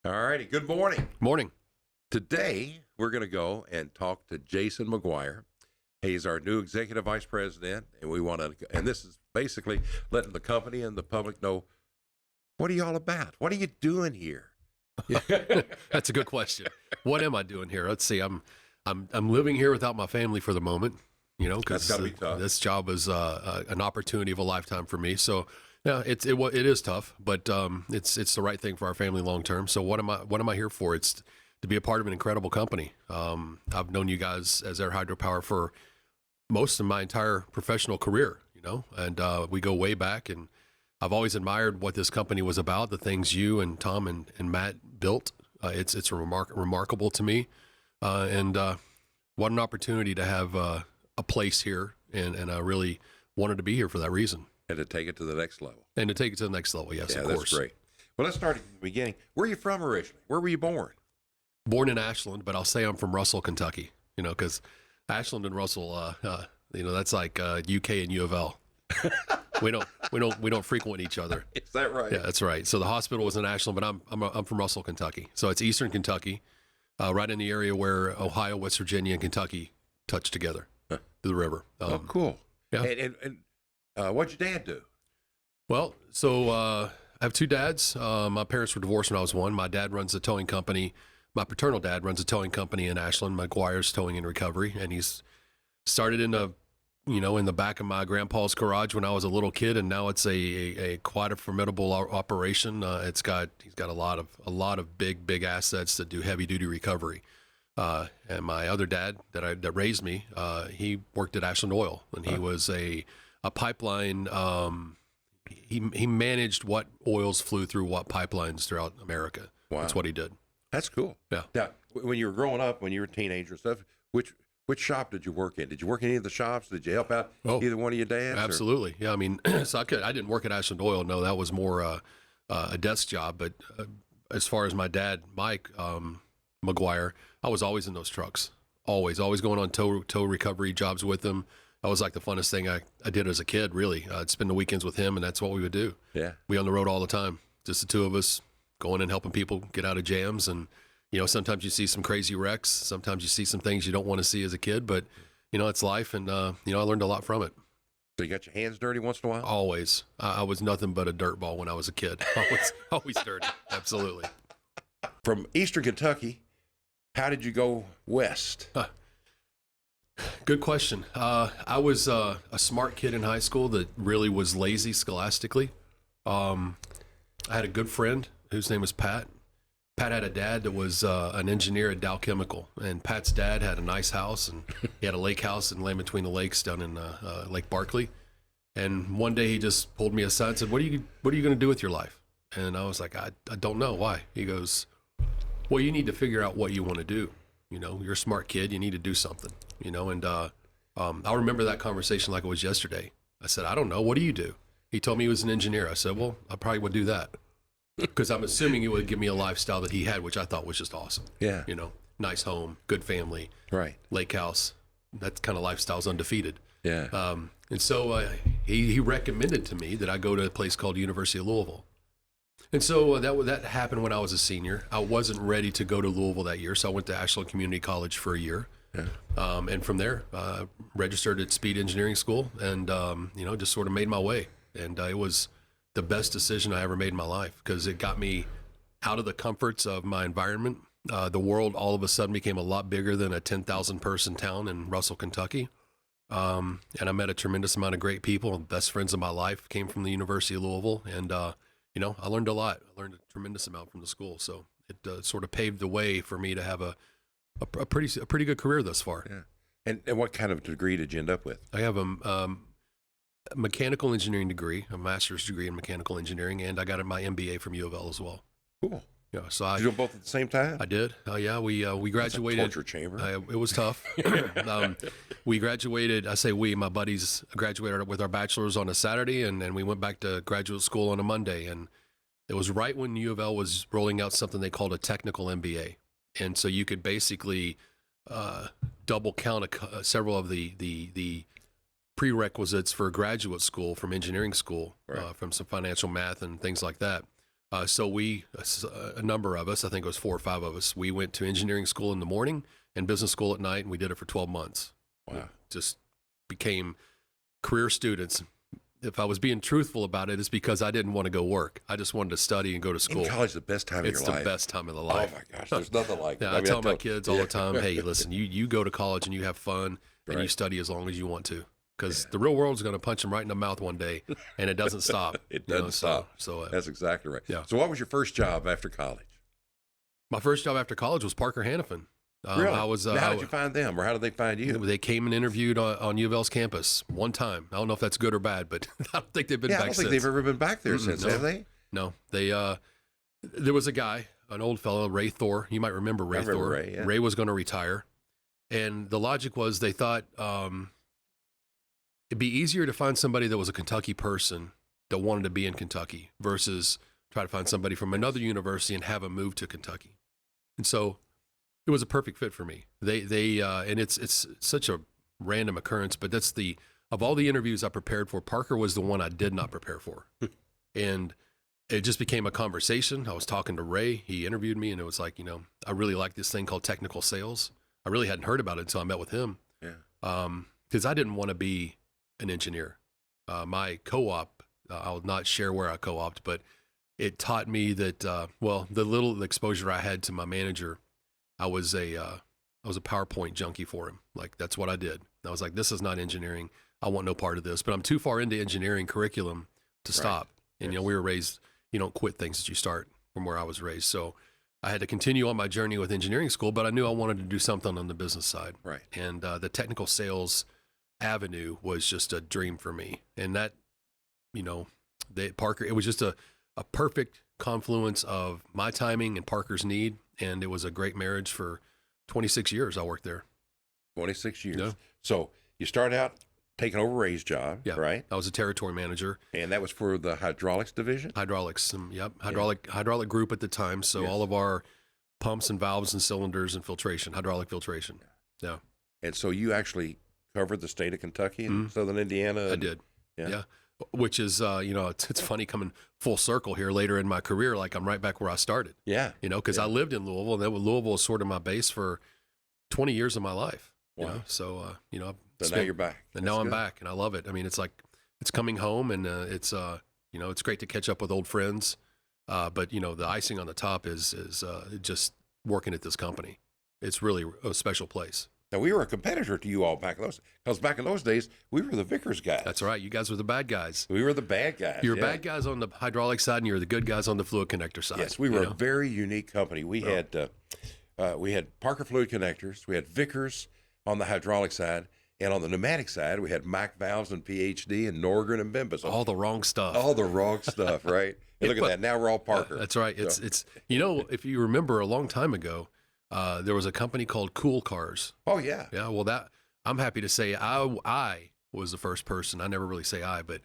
All righty. Good morning. Morning. Today, we're going to go and talk to Jason McGuire. He's our new executive vice president, and and this is basically letting the company and the public know, what are you all about? What are you doing here? That's a good question. What am I doing here? Let's see. I'm living here without my family for the moment, because That's gotta be tough. This job is an opportunity of a lifetime for me. So yeah, it is tough, but it's the right thing for our family long term. So what am I here for? It's to be a part of an incredible company. I've known you guys as Air Hydropower for most of my entire professional career, and we go way back, and I've always admired what this company was about, the things you and Tom and Matt built. It's remarkable to me, and what an opportunity to have a place here, and I really wanted to be here for that reason. And to take it to the next level. Yes, Yeah, of course. that's great. Well, let's start at the beginning. Where are you from originally? Where were you born? Born in Ashland, but I'll say I'm from Russell, Kentucky, because Ashland and Russell, that's like UK and U of L. we don't frequent each other. Is that right? Yeah, that's right. So the hospital was in Ashland, but I'm from Russell, Kentucky. So it's Eastern Kentucky, right in the area where Ohio, West Virginia, and Kentucky touch together through the river. Cool. Yeah. And what'd your dad do? Well, so I have two dads. My parents were divorced when I was one. My dad runs a towing company. My paternal dad runs a towing company in Ashland, McGuire's Towing and Recovery, and he's started in the back of my grandpa's garage when I was a little kid, and now it's a quite a formidable operation. He's got a lot of big assets that do heavy duty recovery. And my other dad that raised me, he worked at Ashland Oil, and he was a pipeline. He managed what oils flew through what pipelines throughout America. Wow. That's what he did. That's cool. Yeah. Now, when you were growing up, when you were a teenager and stuff, which shop did you work in? Did you work in any of the shops? Did you help out either one of your dads? Absolutely. Yeah. I mean, so I didn't work at Ashland Oil. No, that was more a desk job. But as far as my dad, Mike McGuire, I was always in those trucks. Always going on tow recovery jobs with him. That was like the funnest thing I did as a kid, really. I'd spend the weekends with him, and that's what we would do. Yeah. We on the road all the time, just the two of us going and helping people get out of jams. And, sometimes you see some crazy wrecks. Sometimes you see some things you don't want to see as a kid, but, it's life. And, I learned a lot from it. So you got your hands dirty once in a while? Always. I was nothing but a dirt ball when I was a kid. Always dirty. Absolutely. From Eastern Kentucky, how did you go west? Good question. I was a smart kid in high school that really was lazy scholastically. I had a good friend whose name was Pat. Pat had a dad that was an engineer at Dow Chemical, and Pat's dad had a nice house, and he had a lake house in Land Between the Lakes down in Lake Barkley. And one day he just pulled me aside and said, "What are you going to do with your life?" And I was like, I don't know. Why? He goes, "Well, you need to figure out what you want to do. You're a smart kid. You need to do something." And I remember that conversation like it was yesterday. I said, "I don't know. What do you do?" He told me he was an engineer. I said, "Well, I probably would do that." Because I'm assuming it would give me a lifestyle that he had, which I thought was just awesome. Yeah. Nice home, good family, Right. lake house. That kind of lifestyle's undefeated. Yeah. And so he recommended to me that I go to a place called University of Louisville. And so that happened when I was a senior. I wasn't ready to go to Louisville that year, so I went to Ashland Community College for a year. Yeah. And from there, registered at Speed Engineering School, and just sort of made my way. And it was the best decision I ever made in my life, because it got me out of the comforts of my environment. The world all of a sudden became a lot bigger than a 10,000 person town in Russell, Kentucky. And I met a tremendous amount of great people. Best friends of my life came from the University of Louisville, and I learned a lot. I learned a tremendous amount from the school. So it sort of paved the way for me to have a pretty good career thus far. Yeah. And what kind of degree did you end up with? I have a mechanical engineering degree, a master's degree in mechanical engineering, and I got my MBA from U of L as well. Cool. Yeah, so Did you do them both at the same time? I did. Yeah, we graduated. That's a torture chamber. It was tough. We graduated. I say we. My buddies graduated with our bachelors on a Saturday, and we went back to graduate school on a Monday. And it was right when U of L was rolling out something they called a technical MBA, and so you could basically double count several of the prerequisites for graduate school from engineering school, Right. from some financial math and things like that. So a number of us, I think it was 4 or 5 of us, we went to engineering school in the morning and business school at night, and we did it for 12 months. Wow. We just became career students. If I was being truthful about it, it's because I didn't want to go work. I just wanted to study and go to school. In college, the best time of your life. It's the best time of the life. Oh my gosh, there's nothing like it. I tell my kids all the time, hey, listen, you go to college and you have fun and you study as long as you want to. Because the real world's going to punch them right in the mouth one day, and it doesn't stop. It doesn't stop. So that's exactly right. Yeah. So what was your first job after college? My first job after college was Parker Hannifin. Really? How did you find them, or how did they find you? They came and interviewed on U of L's campus one time. I don't know if that's good or bad, but I don't think they've been back since. I don't think they've ever been back there since, have they? No. There was a guy, an old fellow, Ray Thor. You might remember Ray Thor. Ray, yeah. Ray was going to retire. And the logic was they thought it'd be easier to find somebody that was a Kentucky person that wanted to be in Kentucky versus try to find somebody from another university and have them move to Kentucky. And so it was a perfect fit for me. And it's such a random occurrence, but of all the interviews I prepared for, Parker was the one I did not prepare for. And it just became a conversation. I was talking to Ray. He interviewed me, and it was like, I really like this thing called technical sales. I really hadn't heard about it until I met with him. Yeah. Because I didn't want to be an engineer. My co-op, I'll not share where I co-opted, but it taught me that, the little exposure I had to my manager, I was a PowerPoint junkie for him. Like, that's what I did. I was like, this is not engineering. I want no part of this, but I'm too far into engineering curriculum to stop. And, we were raised, you don't quit things that you start, from where I was raised. So I had to continue on my journey with engineering school, but I knew I wanted to do something on the business side. Right. And the technical sales avenue was just a dream for me. And that, Parker, it was just a perfect confluence of my timing and Parker's need. And it was a great marriage for 26 years. I worked there. 26 years. Yeah. So you started out taking over Ray's job, yeah. right? I was a territory manager. And that was for the hydraulics division? Hydraulics, yep. Hydraulic group at the time. So all of our pumps and valves and cylinders and filtration, hydraulic filtration. Yeah. And so you actually covered the state of Kentucky and southern Indiana? I did. Yeah. Which is, it's funny coming full circle here later in my career. Like, I'm right back where I started. Yeah. Because I lived in Louisville, and Louisville was sort of my base for 20 years of my life. Wow. So, So now you're back. And now I'm back, and I love it. I mean, it's like, it's coming home, and it's great to catch up with old friends. But, the icing on the top is just working at this company. It's really a special place. Now, we were a competitor to you all back in those, because back in those days, we were the Vickers guys. That's right. You guys were the bad guys. We were the bad guys. You were bad guys on the hydraulic side, and you were the good guys on the fluid connector side. Yes, we were a very unique company. We had Parker Fluid Connectors. We had Vickers on the hydraulic side. And on the pneumatic side, we had Mack Valves and PhD and Norgren and Bimbus. All the wrong stuff. All the wrong stuff, right? And look at that. Now we're all Parker. That's right. It's if you remember a long time ago, there was a company called Cool Cars. Oh, yeah. Yeah, well, I'm happy to say I was the first person. I never really say I, but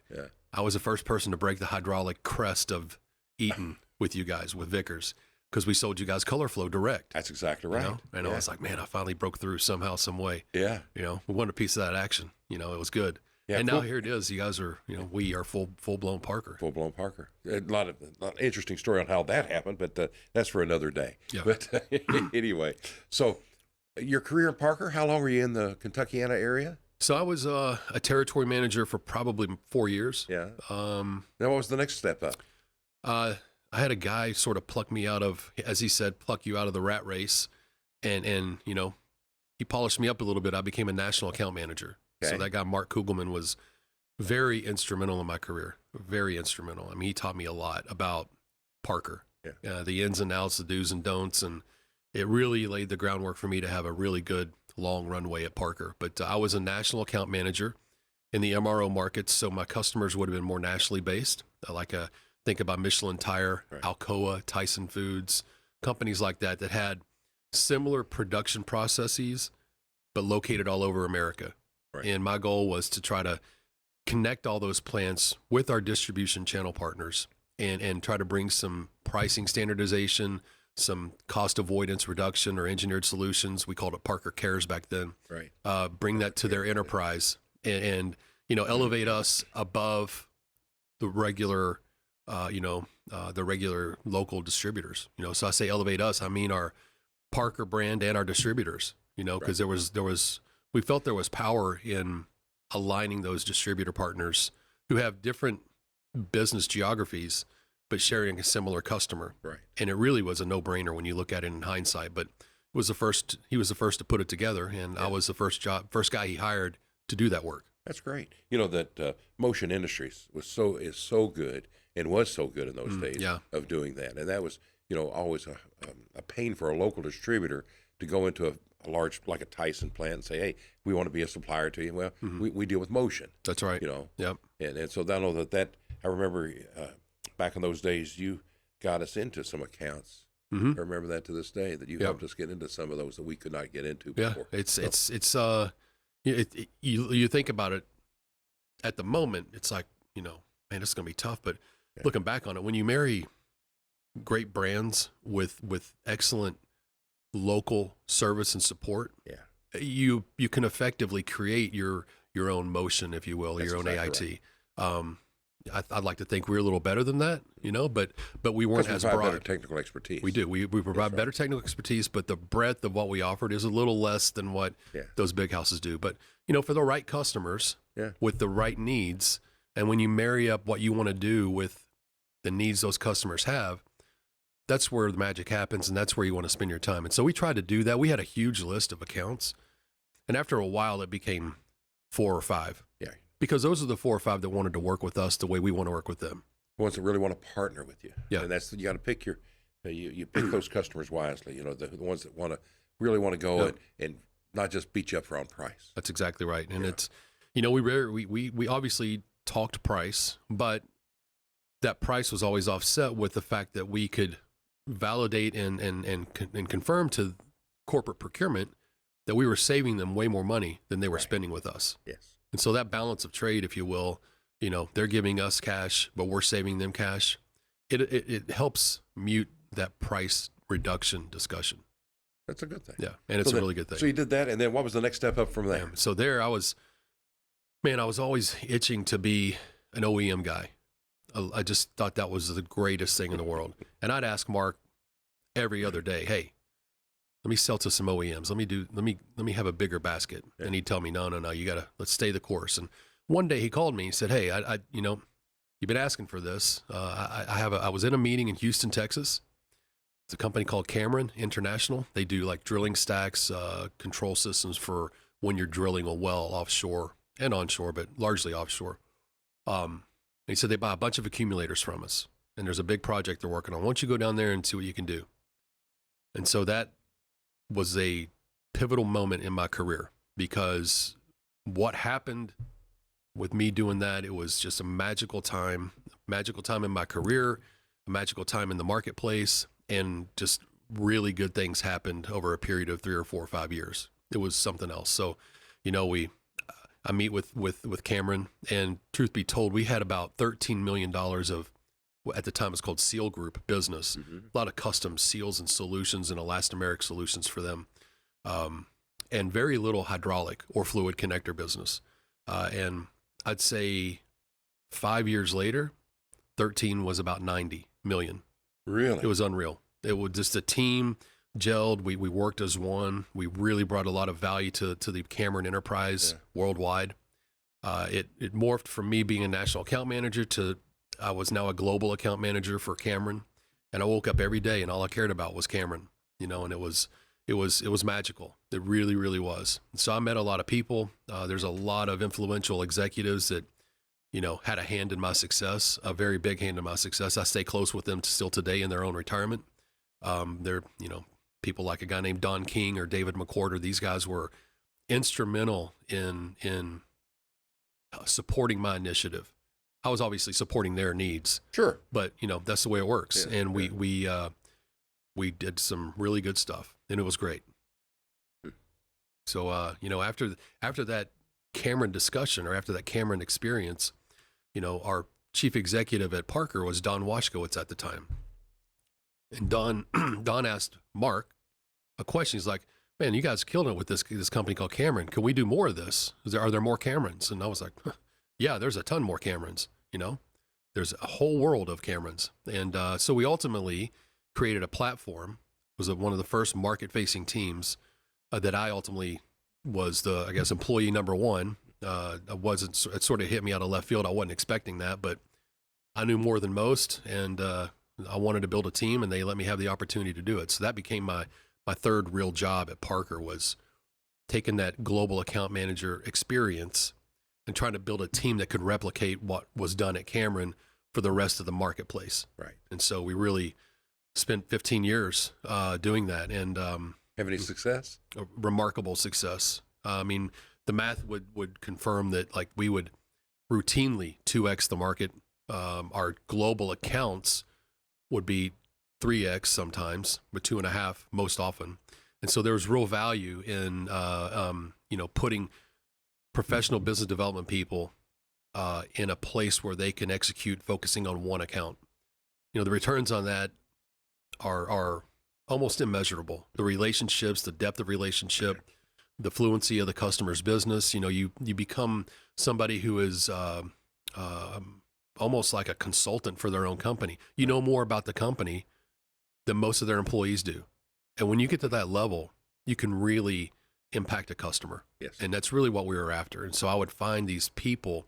I was the first person to break the hydraulic crest of Eaton with you guys, with Vickers, because we sold you guys Color Flow direct. That's exactly right. And I was like, man, I finally broke through somehow, some way. Yeah. We wanted a piece of that action. It was good. Yeah, and now here it is. You guys are, we are full-blown Parker. Full-blown Parker. A lot of interesting story on how that happened, but that's for another day. Yeah. But anyway, so your career in Parker, how long were you in the Kentuckiana area? So I was a territory manager for probably 4 years. Yeah. Now what was the next step up? I had a guy sort of pluck me out of, as he said, pluck you out of the rat race. And he polished me up a little bit. I became a national account manager. Okay. So that guy, Mark Kugelman, was very instrumental in my career, very instrumental. I mean, he taught me a lot about Parker, the ins and outs, the do's and don'ts. And it really laid the groundwork for me to have a really good long runway at Parker. But I was a national account manager in the MRO markets. So my customers would have been more nationally based, think about Michelin Tire, right. Alcoa, Tyson Foods, companies like that had similar production processes, but located all over America. Right. And my goal was to try to connect all those plants with our distribution channel partners and try to bring some pricing standardization, some cost avoidance reduction or engineered solutions. We called it Parker Cares back then. Right. Bring that to their enterprise and elevate us above the regular the regular local distributors. So I say elevate us, I mean our Parker brand and our distributors, because we felt there was power in aligning those distributor partners who have different business geographies, but sharing a similar customer. Right. And it really was a no-brainer when you look at it in hindsight, but he was the first to put it together. And I was the first guy he hired to do that work. That's great. That Motion Industries is so good and was so good in those days of doing that. And that was, always a pain for a local distributor to go into a large, like a Tyson plant and say, hey, we want to be a supplier to you. Well, we deal with Motion. That's right. Yep. And so I know that I remember back in those days, you got us into some accounts. I remember that to this day, that you helped us get into some of those that we could not get into before. Yeah, you think about it at the moment, it's like, man, it's going to be tough. But looking back on it, when you marry great brands with excellent local service and support, you can effectively create your own Motion, if you will, your own AIT. Right. I'd like to think we're a little better than that, but we weren't as broad. Better technical expertise. We do. We provide better technical expertise, but the breadth of what we offered is a little less than what those big houses do. But, for the right customers with the right needs, and when you marry up what you want to do with the needs those customers have, that's where the magic happens, and that's where you want to spend your time. And so we tried to do that. We had a huge list of accounts, and after a while, it became 4 or 5. Yeah. Because those are the 4 or 5 that wanted to work with us the way we want to work with them. The ones that really want to partner with you. Yeah. And that's, you got to pick you pick those customers wisely, the ones that really want to go and not just beat you up for on price. That's exactly right. And it's, we obviously talked price, but that price was always offset with the fact that we could validate and confirm to corporate procurement that we were saving them way more money than they were spending with us. Yes. And so that balance of trade, if you will, they're giving us cash, but we're saving them cash. It helps mute that price reduction discussion. That's a good thing. Yeah, and it's a really good thing. So you did that, and then what was the next step up from there? So there I was always itching to be an OEM guy. I just thought that was the greatest thing in the world. And I'd ask Mark every other day, hey, let me sell to some OEMs. Let me have a bigger basket. Yeah. And he'd tell me, no, let's stay the course. And one day he called me, he said, hey, you've been asking for this. I was in a meeting in Houston, Texas. It's a company called Cameron International. They do like drilling stacks, control systems for when you're drilling a well offshore and onshore, but largely offshore. And he said they buy a bunch of accumulators from us, and there's a big project they're working on. Why don't you go down there and see what you can do? And so that was a pivotal moment in my career, because what happened with me doing that, it was just a magical time in my career, a magical time in the marketplace, and just really good things happened over a period of 3 or 4 or 5 years. It was something else. So, I meet with Cameron, and truth be told, we had about $13 million of, at the time it's called Seal Group business, a lot of custom seals and solutions and elastomeric solutions for them, and very little hydraulic or fluid connector business. And I'd say 5 years later, 13 was about 90 million. Really? It was unreal. It was just the team gelled. We worked as one. We really brought a lot of value to the Cameron enterprise worldwide. It morphed from me being a national account manager to I was now a global account manager for Cameron, and I woke up every day and all I cared about was Cameron, and it was magical. It really, really was. So I met a lot of people. There's a lot of influential executives that, had a hand in my success, a very big hand in my success. I stay close with them still today in their own retirement. They're, people like a guy named Don King or David McQuarter. These guys were instrumental in supporting my initiative. I was obviously supporting their needs. Sure. But, that's the way it works. Yeah, and we did some really good stuff, and it was great. So, after that Cameron discussion, or after that Cameron experience, our chief executive at Parker was Don Washkowitz at the time. And Don asked Mark a question. He's like, man, you guys killed it with this company called Cameron. Can we do more of this? Are there more Camerons? And I was like, yeah, there's a ton more Camerons, there's a whole world of Camerons. And so we ultimately created a platform. It was one of the first market-facing teams that I ultimately was the, I guess, employee number one. It sort of hit me out of left field. I wasn't expecting that, but I knew more than most, and I wanted to build a team, and they let me have the opportunity to do it. So that became my third real job at Parker, was taking that global account manager experience and trying to build a team that could replicate what was done at Cameron for the rest of the marketplace. Right. And so we really spent 15 years doing that, and have any success? A remarkable success. I mean, the math would confirm that, like, we would routinely 2x the market. Our global accounts would be 3x sometimes, but 2.5 most often. And so there's real value in putting professional business development people in a place where they can execute, focusing on one account. The returns on that are almost immeasurable. The relationships, the depth of relationship, the fluency of the customer's business. You become somebody who is almost like a consultant for their own company. You know more about the company than most of their employees do. And when you get to that level, you can really impact a customer. Yes. And that's really what we were after. And so I would find these people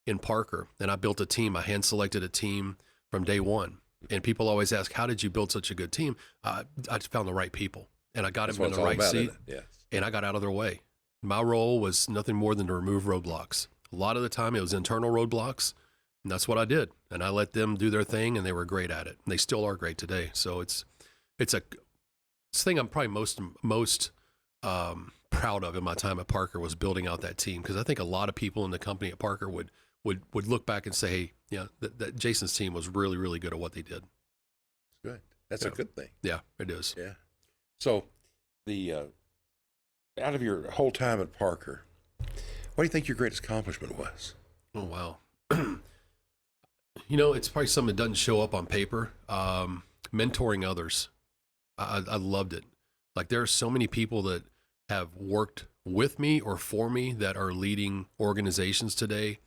in Parker, and I built a team. I hand-selected a team from day one. And people always ask, how did you build such a good team? I just found the right people, and I got them in the right seat, and I got out of their way. My role was nothing more than to remove roadblocks. A lot of the time it was internal roadblocks, and that's what I did. And I let them do their thing, and they were great at it. And they still are great today. So it's a thing I'm probably most proud of in my time at Parker, was building out that team. Because I think a lot of people in the company at Parker would look back and say, hey, that Jason's team was really, really good at what they did. Good. That's a good thing. Yeah, it is. Yeah. So out of your whole time at Parker, what do you think your greatest accomplishment was? Oh, wow. It's probably something that doesn't show up on paper. Mentoring others. I loved it. Like, there are so many people that have worked with me or for me that are leading organizations today.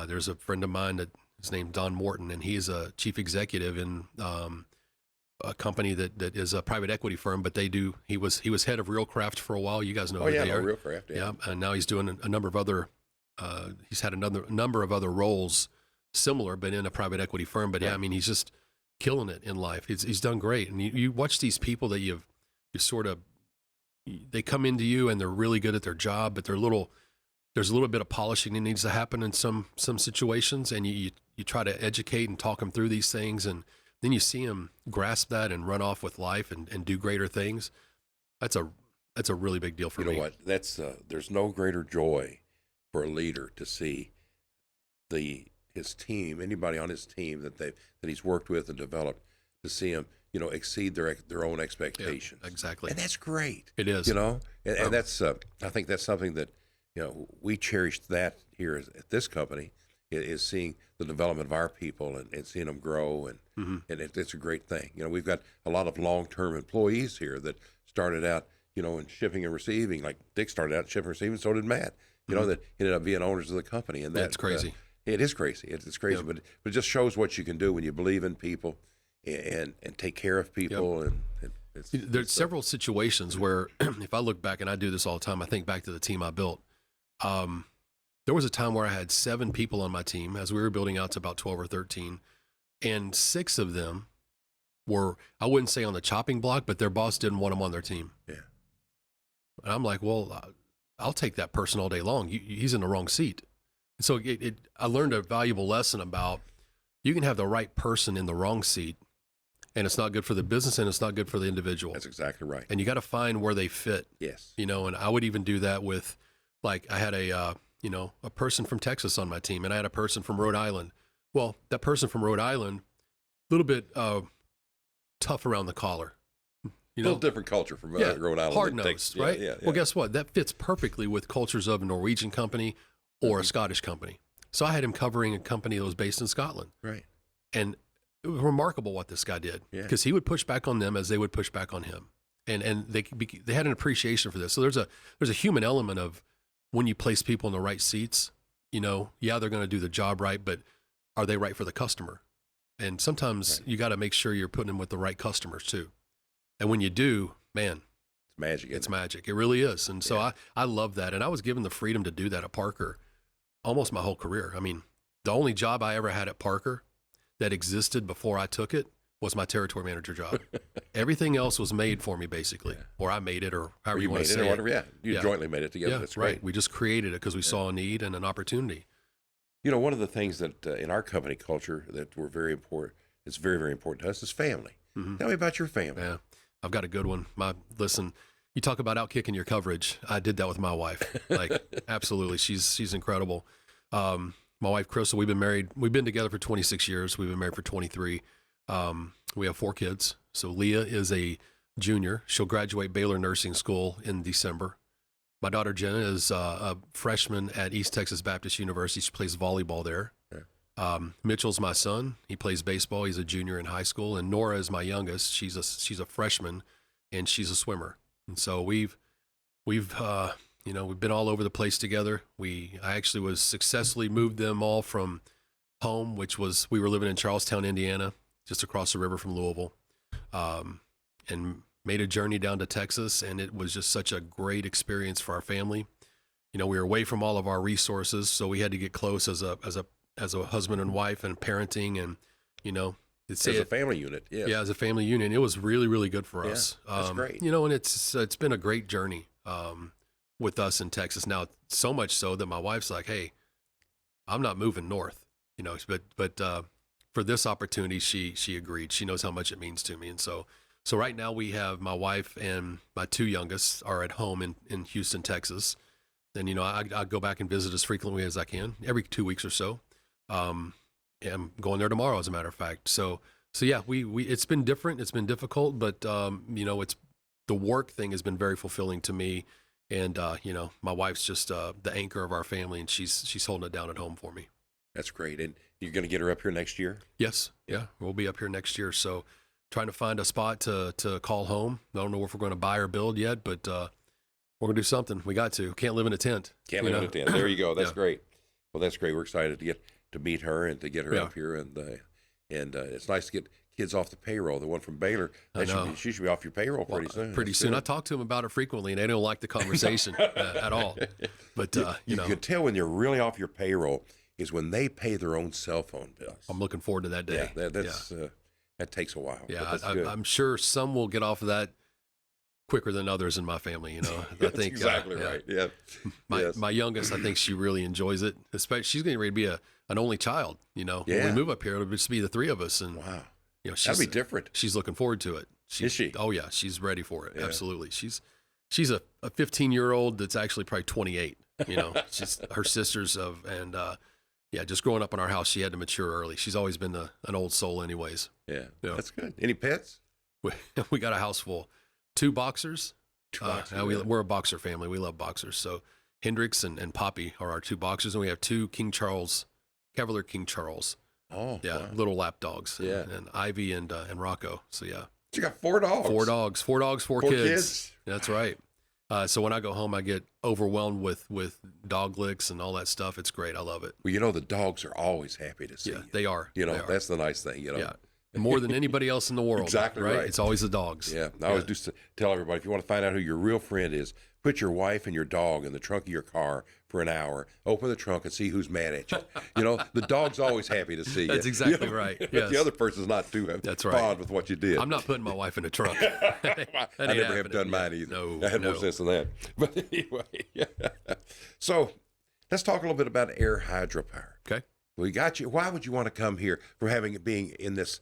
There's a friend of mine that his name's Don Morton, and he's a chief executive in a company that is a private equity firm, but he was head of Realcraft for a while. You guys know who they are. Realcraft, yeah. And now he's doing a number of other, he's had a number of other roles similar, but in a private equity firm. But yeah, I mean, he's just killing it in life. He's done great. And you watch these people that you sort of, they come into you and they're really good at their job, but there's a little bit of polishing that needs to happen in some situations, and you try to educate and talk them through these things, and then you see them grasp that and run off with life and do greater things. That's a really big deal for me. You know what? That's there's no greater joy for a leader to see his team, anybody on his team that he's worked with and developed, to see them exceed their own expectations. Yeah, exactly. And that's great. It is. And that's I think that's something that we cherish that here at this company, is seeing the development of our people and seeing them grow, and it's a great thing. We've got a lot of long-term employees here that started out, in shipping and receiving. Like Dick started out in shipping and receiving, so did Matt. That ended up being owners of the company, and that's crazy. It is crazy. It's crazy, Yep. but it just shows what you can do when you believe in people and take care of people. Yep. And there's several situations where, if I look back, and I do this all the time, I think back to the team I built. There was a time where I had 7 people on my team as we were building out to about 12 or 13, and 6 of them were, I wouldn't say on the chopping block, but their boss didn't want them on their team. Yeah. And I'm like, well, I'll take that person all day long. He's in the wrong seat. And so I learned a valuable lesson about, you can have the right person in the wrong seat, and it's not good for the business, and it's not good for the individual. That's exactly right. And you got to find where they fit. Yes. And I would even do that with, like, I had a person from Texas on my team, and I had a person from Rhode Island. Well, that person from Rhode Island, a little bit tough around the collar. A little different culture from Rhode Island. Hard-nosed, right? Yeah. Well, guess what? That fits perfectly with cultures of a Norwegian company or a Scottish company. So I had him covering a company that was based in Scotland. Right. And it was remarkable what this guy did, because he would push back on them as they would push back on him. And they had an appreciation for this. So there's a human element of, when you place people in the right seats, they're going to do the job right, but are they right for the customer? And sometimes you got to make sure you're putting them with the right customers too. And when you do, man, It's magic. it's magic. It really is. And so I love that. And I was given the freedom to do that at Parker almost my whole career. I mean, the only job I ever had at Parker that existed before I took it was my territory manager job. Everything else was made for me, basically, or I made it, or however you want to say it. Yeah, you jointly made it together. Yeah, That's great. right. We just created it because we saw a need and an opportunity. You know, one of the things that in our company culture that we're very important, it's very, very important to us, is family. Mm-hmm. Tell me about your family. Yeah, I've got a good one. Listen, you talk about outkicking your coverage. I did that with my wife. Like, absolutely. She's incredible. My wife, Crystal, we've been together for 26 years. We've been married for 23. We have 4 kids. So Leah is a junior. She'll graduate Baylor Nursing School in December. My daughter Jenna is a freshman at East Texas Baptist University. She plays volleyball there. Okay. Mitchell's my son. He plays baseball. He's a junior in high school. And Nora is my youngest. She's a freshman, and she's a swimmer. And so we've been all over the place together. I actually was successfully moved them all from home, we were living in Charlestown, Indiana, just across the river from Louisville, and made a journey down to Texas. And it was just such a great experience for our family. You know, we were away from all of our resources, so we had to get close as a husband and wife and parenting, and, you know, as a family unit. Yes. Yeah, as a family unit. It was really, really good for us. That's great. You know, and it's been a great journey with us in Texas. Now, so much so that my wife's like, hey, I'm not moving north, you know, but for this opportunity, she agreed. She knows how much it means to me. And so right now we have my wife and my 2 youngest are at home in Houston, Texas. And, you know, I go back and visit as frequently as I can, every 2 weeks or so. I'm going there tomorrow, as a matter of fact. So yeah, we it's been different. It's been difficult, but, you know, the work thing has been very fulfilling to me. And, you know, my wife's just the anchor of our family, and she's holding it down at home for me. That's great. And you're going to get her up here next year? Yes. Yeah. We'll be up here next year. So trying to find a spot to call home. I don't know if we're going to buy or build yet, but we're going to do something. We got to. Can't live in a tent. Can't live in a tent. There you go. That's great. Well, that's great. We're excited to meet her and to get her up here. And it's nice to get kids off the payroll. The one from Baylor, she should be off your payroll pretty soon. Pretty soon. I talk to them about it frequently, and they don't like the conversation at all. But, you know. You can tell when you're really off your payroll is when they pay their own cell phone bills. I'm looking forward to that day. Yeah, that takes a while. Yeah, I'm sure some will get off of that quicker than others in my family, you know. I That's think exactly right. Yeah. My youngest, I think she really enjoys it. Especially, she's getting ready to be an only child, you know. Yeah. When we move up here, it'll just be the 3 of us, and wow. You know, that'd be different. She's looking forward to it. Is she? Oh yeah, she's ready for it. Yeah. Absolutely. She's a 15-year-old that's actually probably 28. You know, she's her sisters just growing up in our house, she had to mature early. She's always been an old soul, anyways. Yeah, that's good. Any pets? We got a house full, 2 boxers. 2 boxers. We're a boxer family. We love boxers. So Hendrix and Poppy are our 2 boxers, and we have 2 Cavalier King Charles. Oh, yeah, wow. Little lap dogs. Yeah, and Ivy and Rocco. So yeah, you got 4 dogs. 4 dogs. 4 dogs. 4 kids. That's right. So when I go home, I get overwhelmed with dog licks and all that stuff. It's great. I love it. Well, you know, the dogs are always happy to see you. They are. You know, that's the nice thing. You know. Yeah. More than anybody else in the world. Exactly right. It's always the dogs. Yeah. I always do tell everybody, if you want to find out who your real friend is, put your wife and your dog in the trunk of your car for an hour, open the trunk and see who's mad at you. You know, the dog's always happy to see you. That's exactly right. Yes. The other person's not too fond with what you did. I'm not putting my wife in a trunk. I never have done mine either. No. I had more sense than that. But anyway, so let's talk a little bit about air hydropower. Okay. We got you. Why would you want to come here from being in this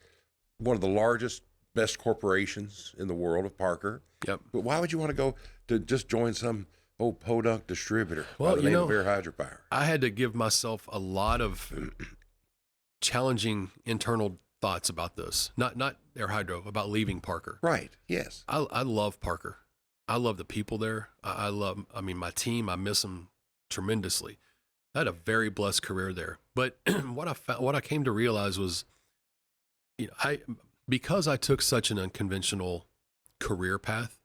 one of the largest, best corporations in the world of Parker? Yep. But why would you want to go to just join some old podunk distributor by the name of Air Hydropower? I had to give myself a lot of challenging internal thoughts about this. Not Air Hydro, about leaving Parker. Right. Yes. I love Parker. I love the people there. I mean, my team, I miss them tremendously. I had a very blessed career there. But what I came to realize was, you know, because I took such an unconventional career path,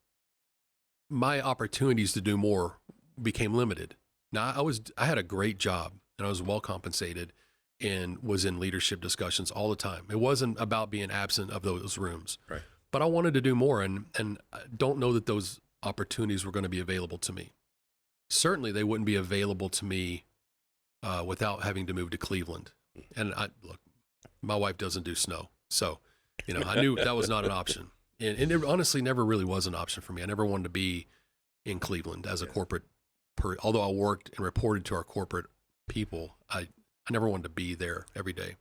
my opportunities to do more became limited. Now I had a great job and I was well compensated, and was in leadership discussions all the time. It wasn't about being absent of those rooms, Right. but I wanted to do more, and I don't know that those opportunities were going to be available to me. Certainly, they wouldn't be available to me without having to move to Cleveland. And look, my wife doesn't do snow, so I knew that was not an option, and it honestly never really was an option for me. I never wanted to be in Cleveland as a corporate. Although I worked and reported to our corporate people, I never wanted to be there every day.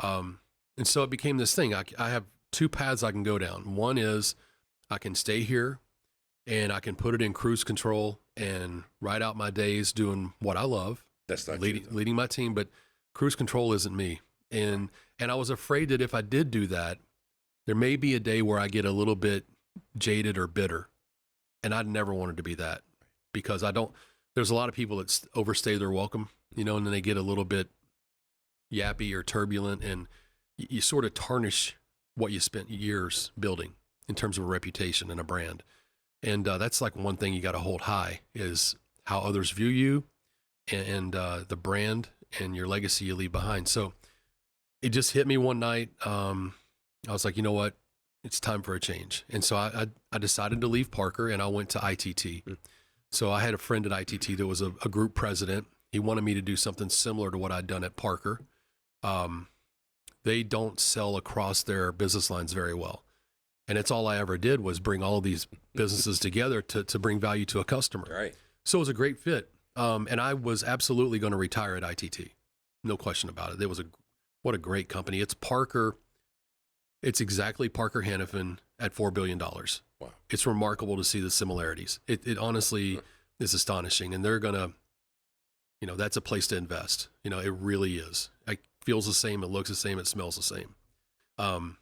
And so it became this thing. I have two paths I can go down. One is I can stay here and I can put it in cruise control and ride out my days doing what I love. That's not leading my team, but cruise control isn't me. And I was afraid that if I did do that, there may be a day where I get a little bit jaded or bitter. And I'd never wanted to be that, because there's a lot of people that overstay their welcome, and then they get a little bit yappy or turbulent, and you sort of tarnish what you spent years building in terms of a reputation and a brand. And that's like one thing you got to hold high, is how others view you and the brand and your legacy you leave behind. So it just hit me one night. I was like, you know what? It's time for a change. And so I decided to leave Parker, and I went to ITT. So I had a friend at ITT that was a group president. He wanted me to do something similar to what I'd done at Parker. They don't sell across their business lines very well. And it's all I ever did was bring all of these businesses together to bring value to a customer. Right. So it was a great fit. And I was absolutely going to retire at ITT. No question about it. What a great company. It's Parker. It's exactly Parker Hannifin at $4 billion. Wow. It's remarkable to see the similarities. It honestly is astonishing. And they're going to, that's a place to invest. It really is. It feels the same. It looks the same. It smells the same. And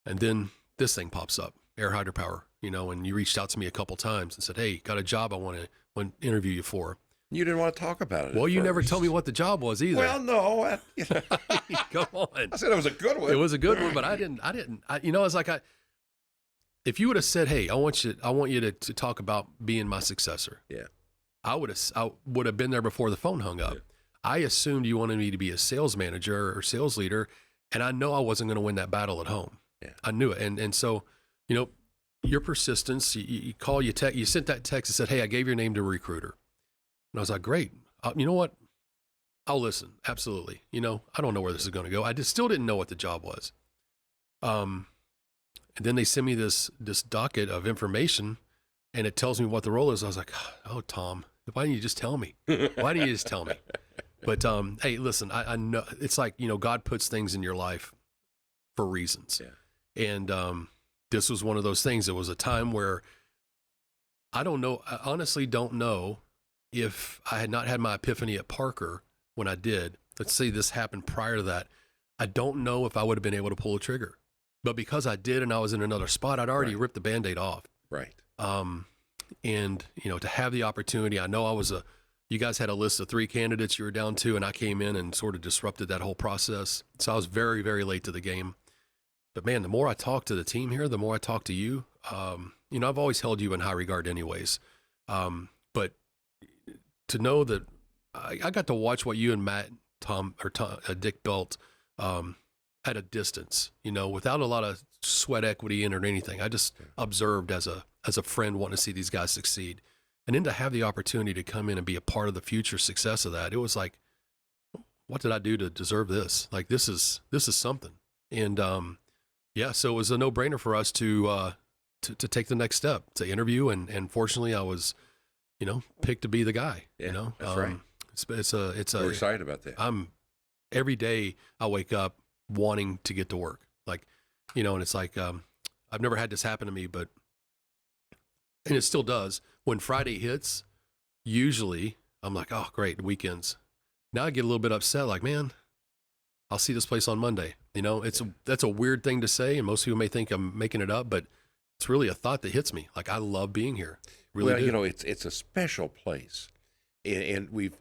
then this thing pops up, Air Hydropower, and you reached out to me a couple times and said, hey, got a job I want to interview you for. You didn't want to talk about it. Well, you never told me what the job was either. Well, no. Come on. I said it was a good one. It was a good one, but I was like, if you would have said, hey, I want you to talk about being my successor. Yeah. I would have been there before the phone hung up. Yeah. I assumed you wanted me to be a sales manager or sales leader, and I know I wasn't going to win that battle at home. Yeah. I knew it. And so, your persistence, you call, you sent that text and said, hey, I gave your name to a recruiter. And I was like, great. You know what? I'll listen. Absolutely. I don't know where this is going to go. I just still didn't know what the job was. And then they send me this docket of information, and it tells me what the role is. I was like, oh, Tom, why didn't you just tell me? Why didn't you just tell me? But, hey, listen, I know it's like, God puts things in your life for reasons. Yeah. And, this was one of those things. It was a time where I honestly don't know if I had not had my epiphany at Parker when I did. Let's say this happened prior to that. I don't know if I would have been able to pull a trigger, but because I did, and I was in another spot, I'd already ripped the Band-Aid off. Right. And to have the opportunity, I know you guys had a list of 3 candidates you were down to, and I came in and sort of disrupted that whole process. So I was very, very late to the game. But man, the more I talk to the team here, the more I talk to you, I've always held you in high regard anyways. But to know that I got to watch what you and Matt, Dick built at a distance, without a lot of sweat equity in it or anything. I just observed as a friend wanting to see these guys succeed. And then to have the opportunity to come in and be a part of the future success of that, it was like, what did I do to deserve this? Like, this is something. And, so it was a no-brainer for us to take the next step, to interview. And fortunately I was, picked to be the guy, That's right. We're excited about that. Every day I wake up wanting to get to work. Like, and it's like, I've never had this happen to me, and it still does. When Friday hits, usually I'm like, oh, great, weekends. Now I get a little bit upset, like, man, I'll see this place on Monday. That's a weird thing to say, and most people may think I'm making it up, but it's really a thought that hits me. Like, I love being here. Really do. It's a special place, and we've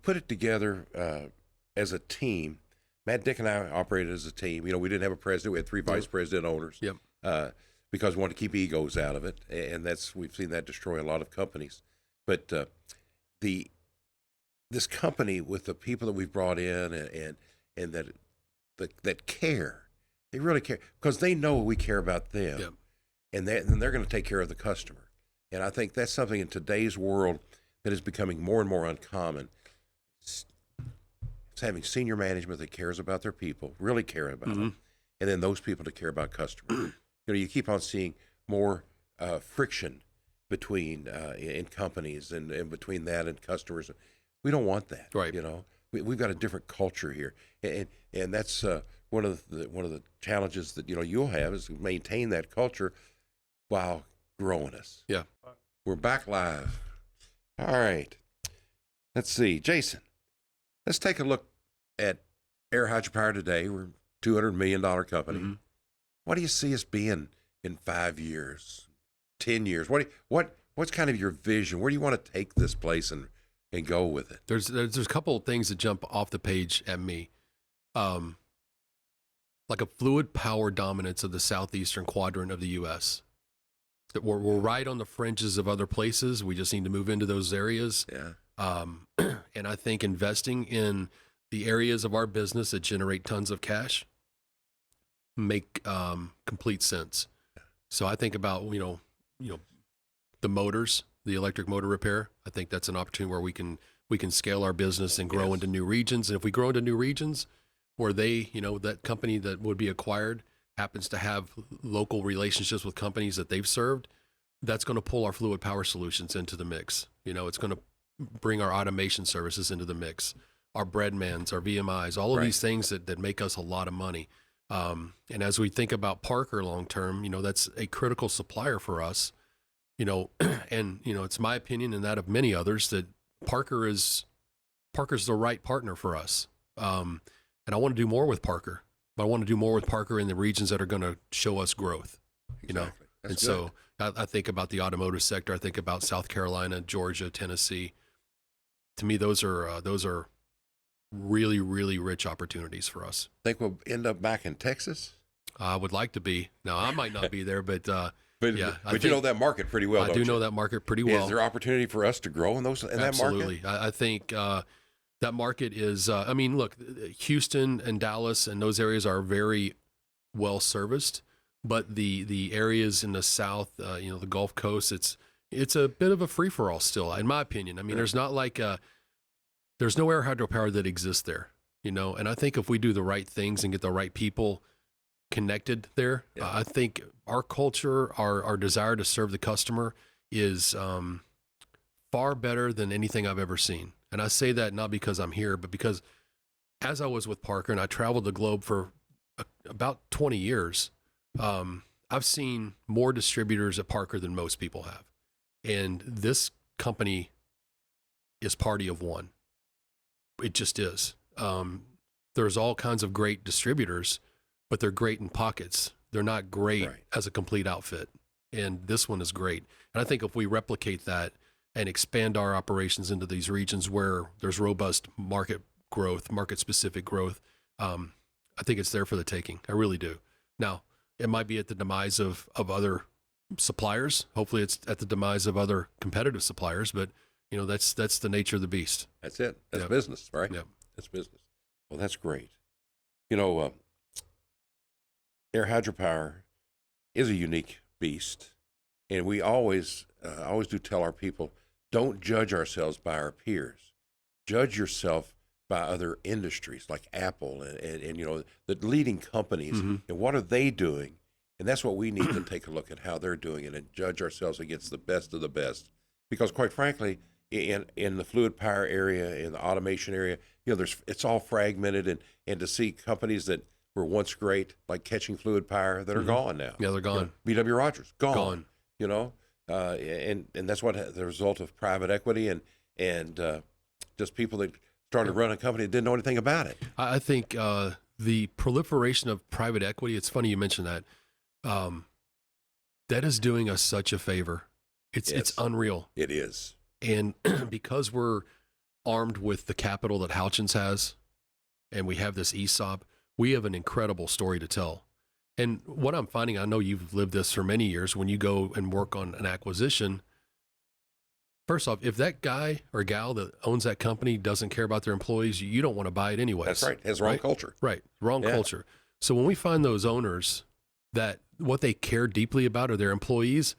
put it together as a team. Matt, Dick, and I operated as a team. We didn't have a president; we had 3 vice president owners. Yep. Because we wanted to keep egos out of it, and we've seen that destroy a lot of companies. But this company with the people that we've brought in and that care. They really care because they know we care about them, Yep. and they're going to take care of the customer. And I think that's something in today's world that is becoming more and more uncommon. It's having senior management that cares about their people, really care about them, and then those people that care about customers. You keep on seeing more friction between in companies and between that and customers. We don't want that. Right. We've got a different culture here, and that's one of the challenges that you'll have is to maintain that culture while growing us. Yeah. We're back live. All right. Let's see, Jason. Let's take a look at Air Hydropower today. We're a $200 million company. What do you see us being in 5 years, 10 years? What's kind of your vision? Where do you want to take this place and go with it? There's a couple of things that jump off the page at me. Like a fluid power dominance of the southeastern quadrant of the U.S. That we're right on the fringes of other places. We just need to move into those areas. Yeah. And I think investing in the areas of our business that generate tons of cash make complete sense. So I think about the motors, the electric motor repair. I think that's an opportunity where we can scale our business and grow into new regions. And if we grow into new regions where that company that would be acquired happens to have local relationships with companies that they've served, that's going to pull our fluid power solutions into the mix. It's going to bring our automation services into the mix, our breadmans, our VMIs, all of these things that make us a lot of money. And as we think about Parker long-term, that's a critical supplier for us, and, it's my opinion and that of many others that Parker's the right partner for us. And I want to do more with Parker, but I want to do more with Parker in the regions that are going to show us growth, Exactly. That's and good. so I think about the automotive sector. I think about South Carolina, Georgia, Tennessee. To me, those are really, really rich opportunities for us. Think we'll end up back in Texas? I would like to be. Now, I might not be there, but yeah. But you know that market pretty well, I don't do you? know that market pretty well. Is there opportunity for us to grow in that market? Absolutely. I think that market is, look, Houston and Dallas and those areas are very well serviced, but the areas in the South, the Gulf Coast, it's a bit of a free for all still, in my opinion. There's not like there's no air hydropower that exists there, and I think if we do the right things and get the right people connected there, I think our culture, our desire to serve the customer is far better than anything I've ever seen. And I say that not because I'm here, but because as I was with Parker and I traveled the globe for about 20 years, I've seen more distributors at Parker than most people have. And this company is party of one. It just is. There's all kinds of great distributors, but they're great in pockets. They're not great as a complete outfit. And this one is great. And I think if we replicate that and expand our operations into these regions where there's robust market growth, market-specific growth, I think it's there for the taking. I really do. Now, it might be at the demise of other suppliers. Hopefully it's at the demise of other competitive suppliers, but that's the nature of the beast. That's it. That's business, right? Yep. That's business. Well, that's great. Air hydropower is a unique beast, and we always do tell our people, don't judge ourselves by our peers. Judge yourself by other industries like Apple and the leading companies, and what are they doing? And that's what we need to take a look at, how they're doing it, and judge ourselves against the best of the best. Because quite frankly, in the fluid power area, in the automation area, it's all fragmented, and to see companies that were once great, like Catching Fluid Power, that are gone now. Yeah, they're gone. BW Rogers, gone. And that's the result of private equity and just people that started running a company that didn't know anything about it. I think the proliferation of private equity, it's funny you mentioned that, that is doing us such a favor. It's unreal. It is. And because we're armed with the capital that Houchins has, and we have this ESOP, we have an incredible story to tell. And what I'm finding, I know you've lived this for many years, when you go and work on an acquisition, First off, if that guy or gal that owns that company doesn't care about their employees, you don't want to buy it anyways. That's right. It has the wrong culture. Right. Wrong culture. So when we find those owners that what they care deeply about are their employees,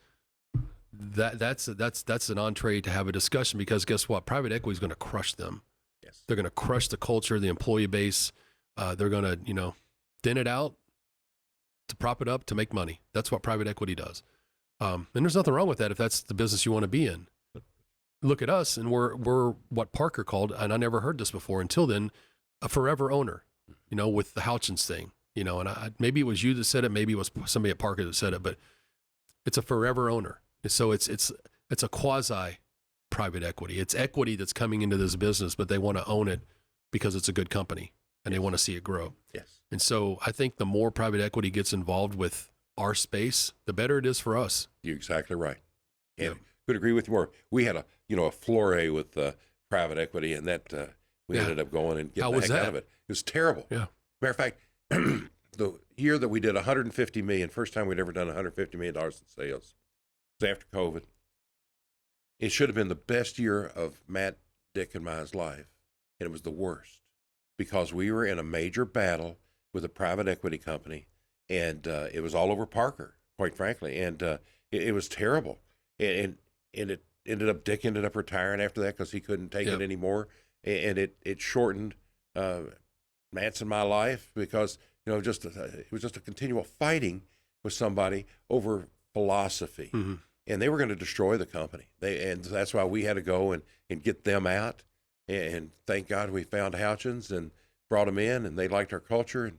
that's an entree to have a discussion, because guess what? Private equity is going to crush them. Yes. They're going to crush the culture, the employee base. They're going to, thin it out to prop it up to make money. That's what private equity does. And there's nothing wrong with that if that's the business you want to be in. Look at us, and we're what Parker called, and I never heard this before until then, a forever owner, with the Houchins thing, and maybe it was you that said it, maybe it was somebody at Parker that said it, but it's a forever owner. So it's a quasi private equity. It's equity that's coming into this business, but they want to own it because it's a good company and they want to see it grow. Yes. And so I think the more private equity gets involved with our space, the better it is for us. You're exactly right. And could agree with you more. We had a flurry with private equity, and that we ended up going and getting the heck out of it. It was terrible. Yeah. Matter of fact, the year that we did $150 million, first time we'd ever done $150 million in sales, was after COVID. It should have been the best year of Matt, Dick, and mine's life, and it was the worst because we were in a major battle with a private equity company, and it was all over Parker, quite frankly, and it was terrible. And it Dick ended up retiring after that because he couldn't take it anymore, and it shortened Matt's and my life because it was just a continual fighting with somebody over philosophy, and they were going to destroy the company. And that's why we had to go and get them out, and thank God we found Houchins and brought them in, and they liked our culture,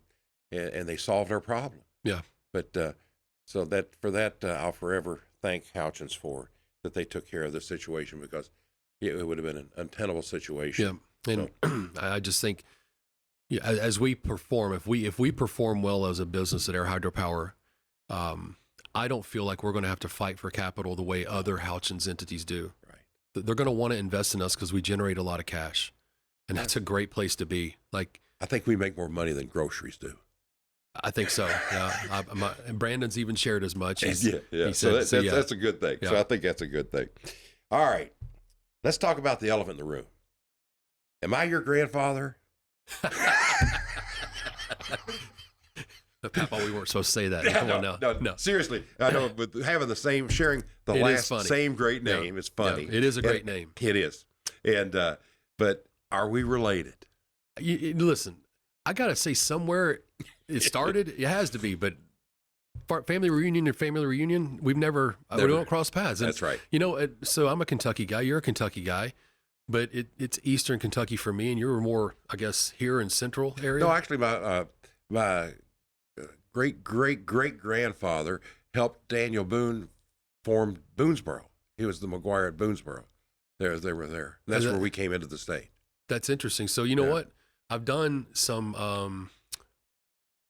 and they solved our problem. Yeah. But so that for that I'll forever thank Houchins for that they took care of the situation, because it would have been an untenable situation. Yeah, and so. I just think, as we perform, if we perform well as a business at Air Hydropower, I don't feel like we're going to have to fight for capital the way other Houchins entities do. Right. They're going to want to invest in us because we generate a lot of cash, and that's a great place to be. Like, I think we make more money than groceries do. I think so. Yeah, and Brandon's even shared as much. He said, that's a good thing. Yeah. So I think that's a good thing. All right, let's talk about the elephant in the room. Am I your grandfather? Papa, we weren't supposed to say that. Come on now. No. Seriously, I know, but having sharing the same great name is funny. Yeah, it is a great name. It is. And but are we related? Listen, I gotta say, somewhere it started. It has to be, but family reunion, we don't cross paths. And, that's right. So I'm a Kentucky guy. You're a Kentucky guy, but it's Eastern Kentucky for me, and you're more, I guess, here in Central area. No, actually, my great grandfather helped Daniel Boone form Boonesboro. He was the McGuire at Boonesboro. They were there. And that's where we came into the state. That's interesting. So you know what? I've done some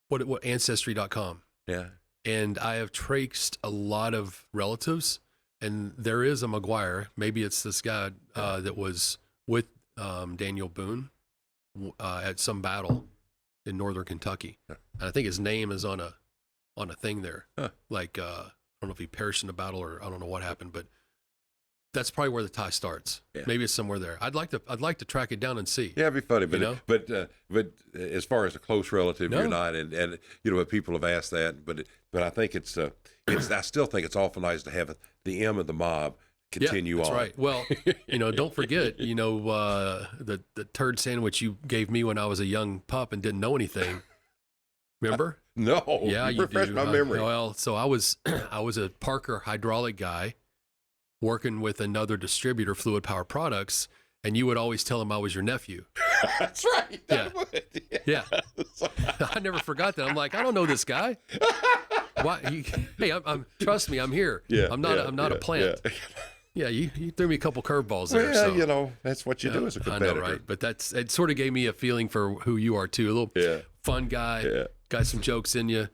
what Ancestry.com. Yeah. And I have traced a lot of relatives, and there is a McGuire. Maybe it's this guy that was with Daniel Boone at some battle in northern Kentucky. And I think his name is on a thing there. Huh. Like I don't know if he perished in a battle or I don't know what happened, but that's probably where the tie starts. Yeah. Maybe it's somewhere there. I'd like to track it down and see. Yeah, it'd be funny, but as far as a close relative, you're not, and but people have asked that, but I think it's I still think it's awful nice to have the M of the mob continue that's on. Right. Well, don't forget, the turd sandwich you gave me when I was a young pup and didn't know anything. Remember? No. Yeah, you refresh do. my memory. Well, so I was a Parker hydraulic guy working with another distributor, Fluid Power Products, and you would always tell him I was your nephew. That's right. Yeah. I never forgot that. I'm like, I don't know this guy. Why? Hey, I'm trust me, I'm here. Yeah, I'm not a plant. Yeah, you threw me a couple curveballs there. Well, so. That's what you do as a competitor. I know, right? But it sort of gave me a feeling for who you are too. A little fun guy, got some jokes in you,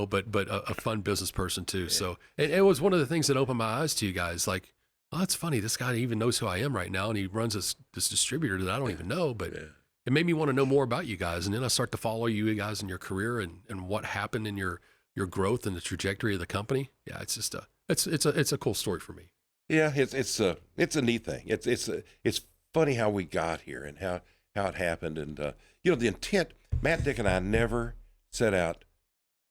but a fun business person too. Yeah. So it was one of the things that opened my eyes to you guys. Like, oh, that's funny. This guy even knows who I am right now, and he runs this distributor that I don't even know. But it made me want to know more about you guys, and then I start to follow you guys in your career and what happened in your growth and the trajectory of the company. Yeah, it's just it's a cool story for me. Yeah, it's a neat thing. It's funny how we got here and how it happened, and the intent. Matt, Dick, and I never set out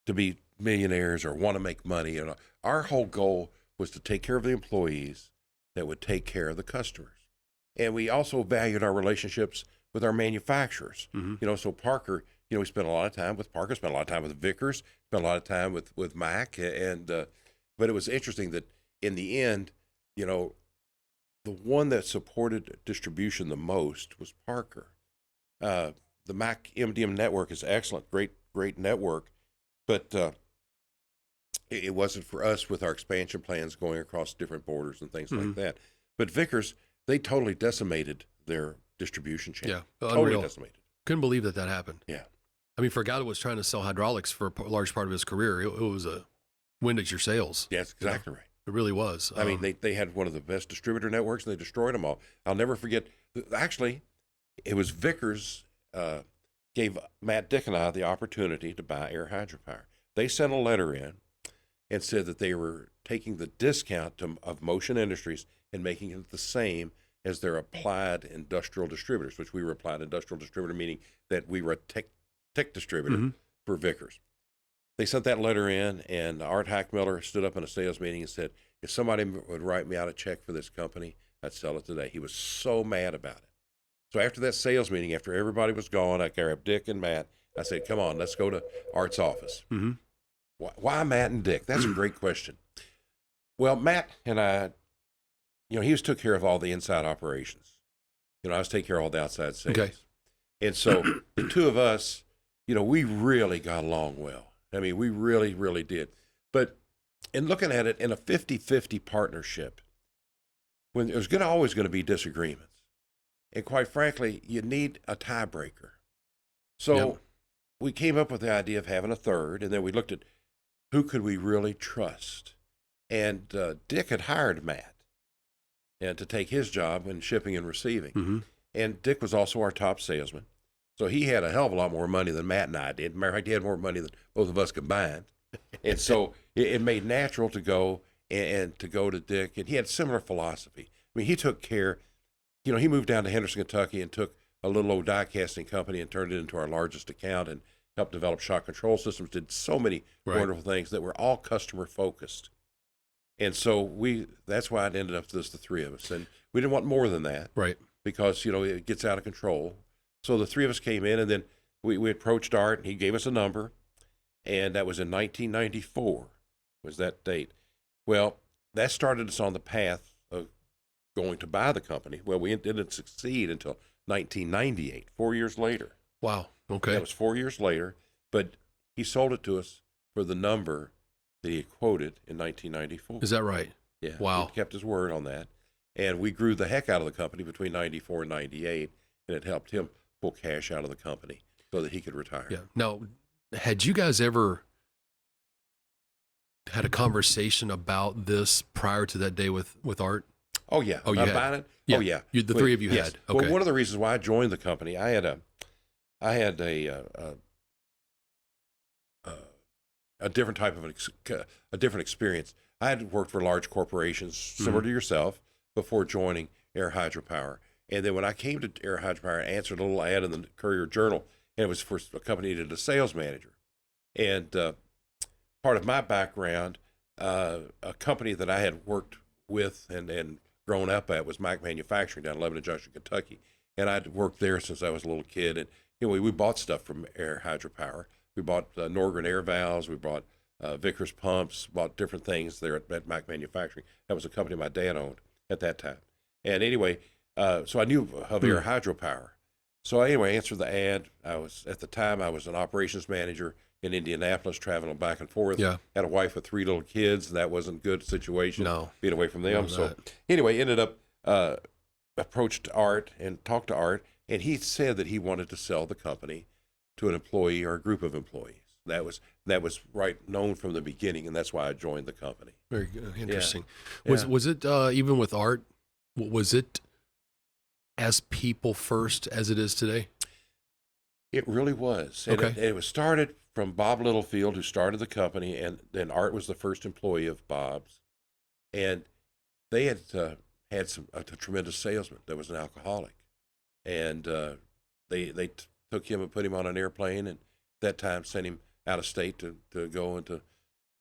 to be millionaires or want to make money. And our whole goal was to take care of the employees that would take care of the customers, and we also valued our relationships with our manufacturers. So Parker, we spent a lot of time with Parker, spent a lot of time with Vickers, spent a lot of time with Mac, and but it was interesting that in the end, the one that supported distribution the most was Parker. The Mac MDM network is excellent, great network, but it wasn't for us with our expansion plans going across different borders and things like that. But Vickers, they totally decimated their distribution channel. Yeah, totally unreal. Decimated. Couldn't believe that happened. Yeah. I mean, for a guy that was trying to sell hydraulics for a large part of his career, it was a wind at your sails. Yeah, that's exactly right. It really was. I mean, they had one of the best distributor networks, and they destroyed them all. I'll never forget. Actually, it was Vickers gave Matt, Dick, and I the opportunity to buy Air Hydropower. They sent a letter in and said that they were taking the discount of Motion Industries and making it the same as their applied industrial distributors, which we were applied industrial distributor, meaning that we were a tech distributor for Vickers. They sent that letter in, and Art Hackmiller stood up in a sales meeting and said, if somebody would write me out a check for this company, I'd sell it today. He was so mad about it. So after that sales meeting, after everybody was gone, I grabbed Dick and Matt. I said, come on, let's go to Art's office. Why Matt and Dick? That's a great question. Well, Matt and I, he took care of all the inside operations. I was taking care of all the outside sales. Okay. And so the two of us, we really got along well. I mean, we really, really did. But in looking at it in a 50-50 partnership, when there's always going to be disagreements, and quite frankly, you need a tiebreaker. So we came up with the idea of having a third, and then we looked at who could we really trust. And Dick had hired Matt to take his job in shipping and receiving. And Dick was also our top salesman. So he had a hell of a lot more money than Matt and I did. Matter of fact, he had more money than both of us combined. And so it made natural to go and to go to Dick. And he had similar philosophy. I mean, he took care. He moved down to Henderson, Kentucky, and took a little old die casting company and turned it into our largest account and helped develop shock control systems, did so many wonderful things that were all customer focused. And so that's why it ended up just the three of us. And we didn't want more than that. Right. Because, it gets out of control. So the three of us came in, and then we approached Art, and he gave us a number, and that was in 1994 was that date. Well, that started us on the path of going to buy the company. Well, we didn't succeed until 1998, 4 years later. Wow. Okay. That was 4 years later, but he sold it to us for the number that he had quoted in 1994. Is that right? Yeah. Wow. He kept his word on that. And we grew the heck out of the company between 94 and 98, and it helped him pull cash out of the company so that he could retire. Yeah. Now, had you guys ever had a conversation about this prior to that day with Art? Oh, yeah. Oh, you had? About it? Yeah. Oh, yeah. The three of you yes. had? Okay. Well, one of the reasons why I joined the company, I had a different type of a different experience. I had worked for large corporations similar to yourself before joining Air Hydropower. And then when I came to Air Hydropower, I answered a little ad in the Courier Journal, and it was for a company that needed a sales manager. And part of my background, a company that I had worked with and grown up at was Mac Manufacturing down in Lebanon Junction, Kentucky. And I'd worked there since I was a little kid. And we bought stuff from Air Hydropower. We bought Norgren air valves. We bought Vickers pumps, bought different things there at Mac Manufacturing. That was a company my dad owned at that time. And anyway, so I knew of Air Hydropower. So anyway, I answered the ad. At the time, I was an operations manager in Indianapolis, traveling back and forth. Yeah. Had a wife with 3 little kids. That wasn't a good situation. No. Being away from them. So anyway, ended up approached Art and talked to Art, and he said that he wanted to sell the company to an employee or a group of employees. That was right known from the beginning, and that's why I joined the company. Very good. Interesting. Yeah. Was it even with Art? Was it as people first as it is today? It really was. And okay. It was started from Bob Littlefield, who started the company, and then Art was the first employee of Bob's. And they had had a tremendous salesman that was an alcoholic, and they took him and put him on an airplane, and at that time sent him out of state to go into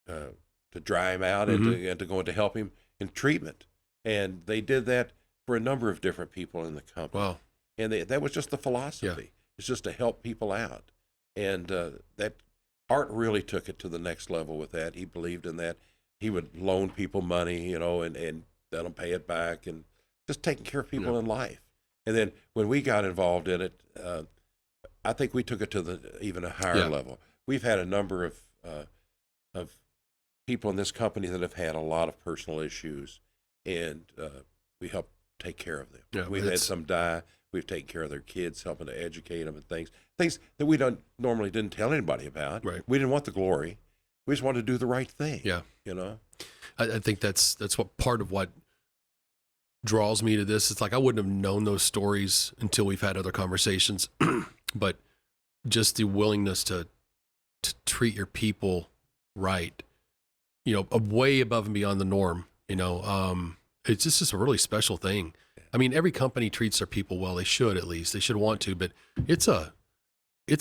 to dry him out and to go and to help him in treatment. And they did that for a number of different people in the company. Wow. And that was just the philosophy. Yeah. It's just to help people out. And that Art really took it to the next level with that. He believed in that. He would loan people money, and let them pay it back, and just taking care of people in life. And then when we got involved in it, I think we took it to even a higher level. We've had a number of people in this company that have had a lot of personal issues, and we help take care of them. Yeah, We've had some die. We've taken care of their kids, helping to educate them and things that we normally didn't tell anybody about. Right. We didn't want the glory. We just wanted to do the right thing. Yeah. I think that's what part of what draws me to this. It's like I wouldn't have known those stories until we've had other conversations, but just the willingness to treat your people right, way above and beyond the norm. It's just a really special thing. I mean, every company treats their people well. They should, at least. They should want to, but it's a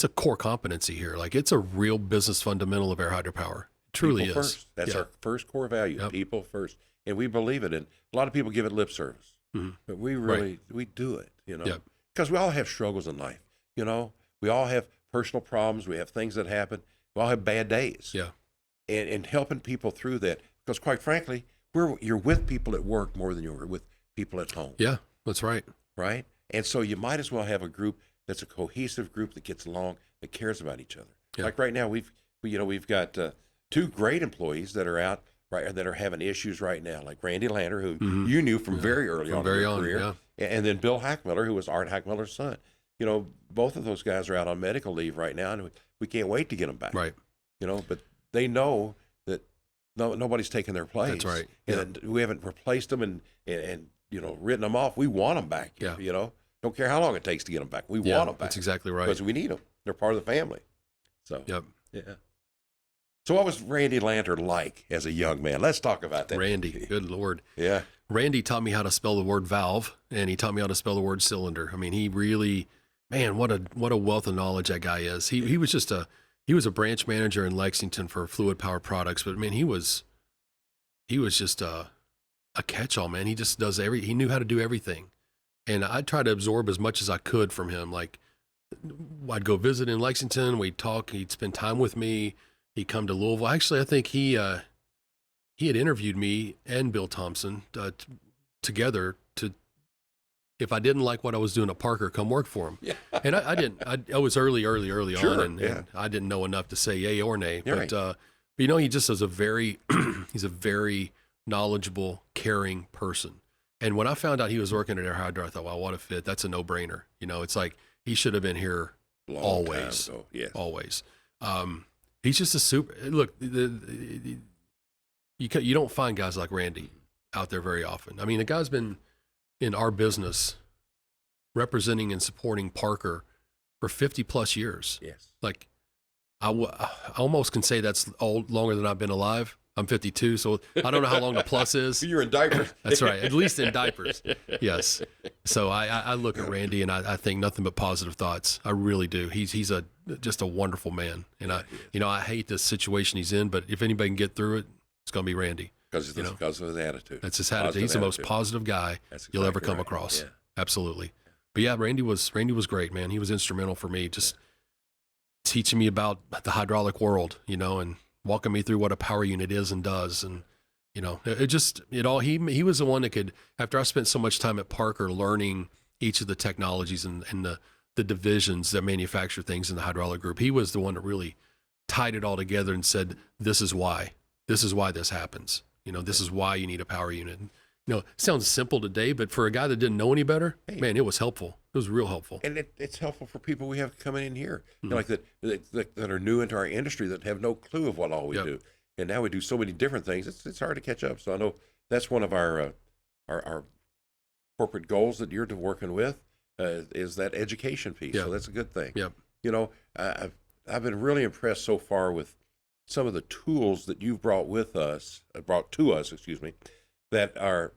core competency here. Like, it's a real business fundamental of air hydropower. It truly people is. First. That's our first core value. Yep. People first. And we believe it. And a lot of people give it lip service, but we really, we do it, because we all have struggles in life. We all have personal problems. We have things that happen. We all have bad days. Yeah. And helping people through that, because quite frankly, you're with people at work more than you're with people at home. Yeah, that's right. Right? And so you might as well have a group that's a cohesive group that gets along, that cares about each other. Yeah. Like right now, we've got two great employees that are out that are having issues right now, like Randy Lander, who you knew from very early on in his career, and then Bill Hackmiller, who was Art Hackmiller's son. Both of those guys are out on medical leave right now, and we can't wait to get them back. Right. But they know that nobody's taking their place. That's right. And we haven't replaced them and written them off. We want them back. Yeah. Don't care how long it takes to get them back. We want them back. That's exactly right. Because we need them. They're part of the family. So. Yep. Yeah. So what was Randy Lander like as a young man? Let's talk about that. Randy, good Lord. Yeah. Randy taught me how to spell the word valve, and he taught me how to spell the word cylinder. I mean, he really, man, what a wealth of knowledge that guy is. He was just he was a branch manager in Lexington for Fluid Power Products, but man, he was just a catch-all, man. He just he knew how to do everything. And I tried to absorb as much as I could from him. Like, I'd go visit in Lexington, we'd talk, he'd spend time with me. He'd come to Louisville. Actually, I think he had interviewed me and Bill Thompson together to, if I didn't like what I was doing at Parker, come work for him. Yeah. And I didn't. I was early sure, on, and I didn't know enough to say yay or nay. You're but right. He just is he's a very knowledgeable, caring person. And when I found out he was working at Air Hydro, I thought, wow, what a fit. That's a no-brainer. It's like he should have been here always. Yes. Always. He's just a super. Look, you don't find guys like Randy out there very often. I mean, the guy's been in our business representing and supporting Parker for 50 plus years. Yes. Like, I almost can say that's longer than I've been alive. I'm 52, so I don't know how long the plus is. You're in diapers. That's right, at least in diapers. Yes. So I look at Randy and I think nothing but positive thoughts. I really do. He's just a wonderful man, and I hate the situation he's in, but if anybody can get through it, it's going to be Randy. Because of his attitude. That's his attitude. He's the most positive guy you'll ever come across. Yeah. Absolutely. But yeah, Randy was great, man. He was instrumental for me, just teaching me about the hydraulic world, and walking me through what a power unit is and does. And, he was the one that could, after I spent so much time at Parker learning each of the technologies and the divisions that manufacture things in the hydraulic group, he was the one that really tied it all together and said, this is why this happens. This is why you need a power unit. It sounds simple today, but for a guy that didn't know any better, man, it was helpful. It was real helpful. And it's helpful for people we have coming in here, like that are new into our industry that have no clue of what all we do. And now we do so many different things. It's hard to catch up. So I know that's one of our corporate goals that you're working with is that education piece. So that's a good thing. Yep. I've been really impressed so far with some of the tools that you've brought to us, that are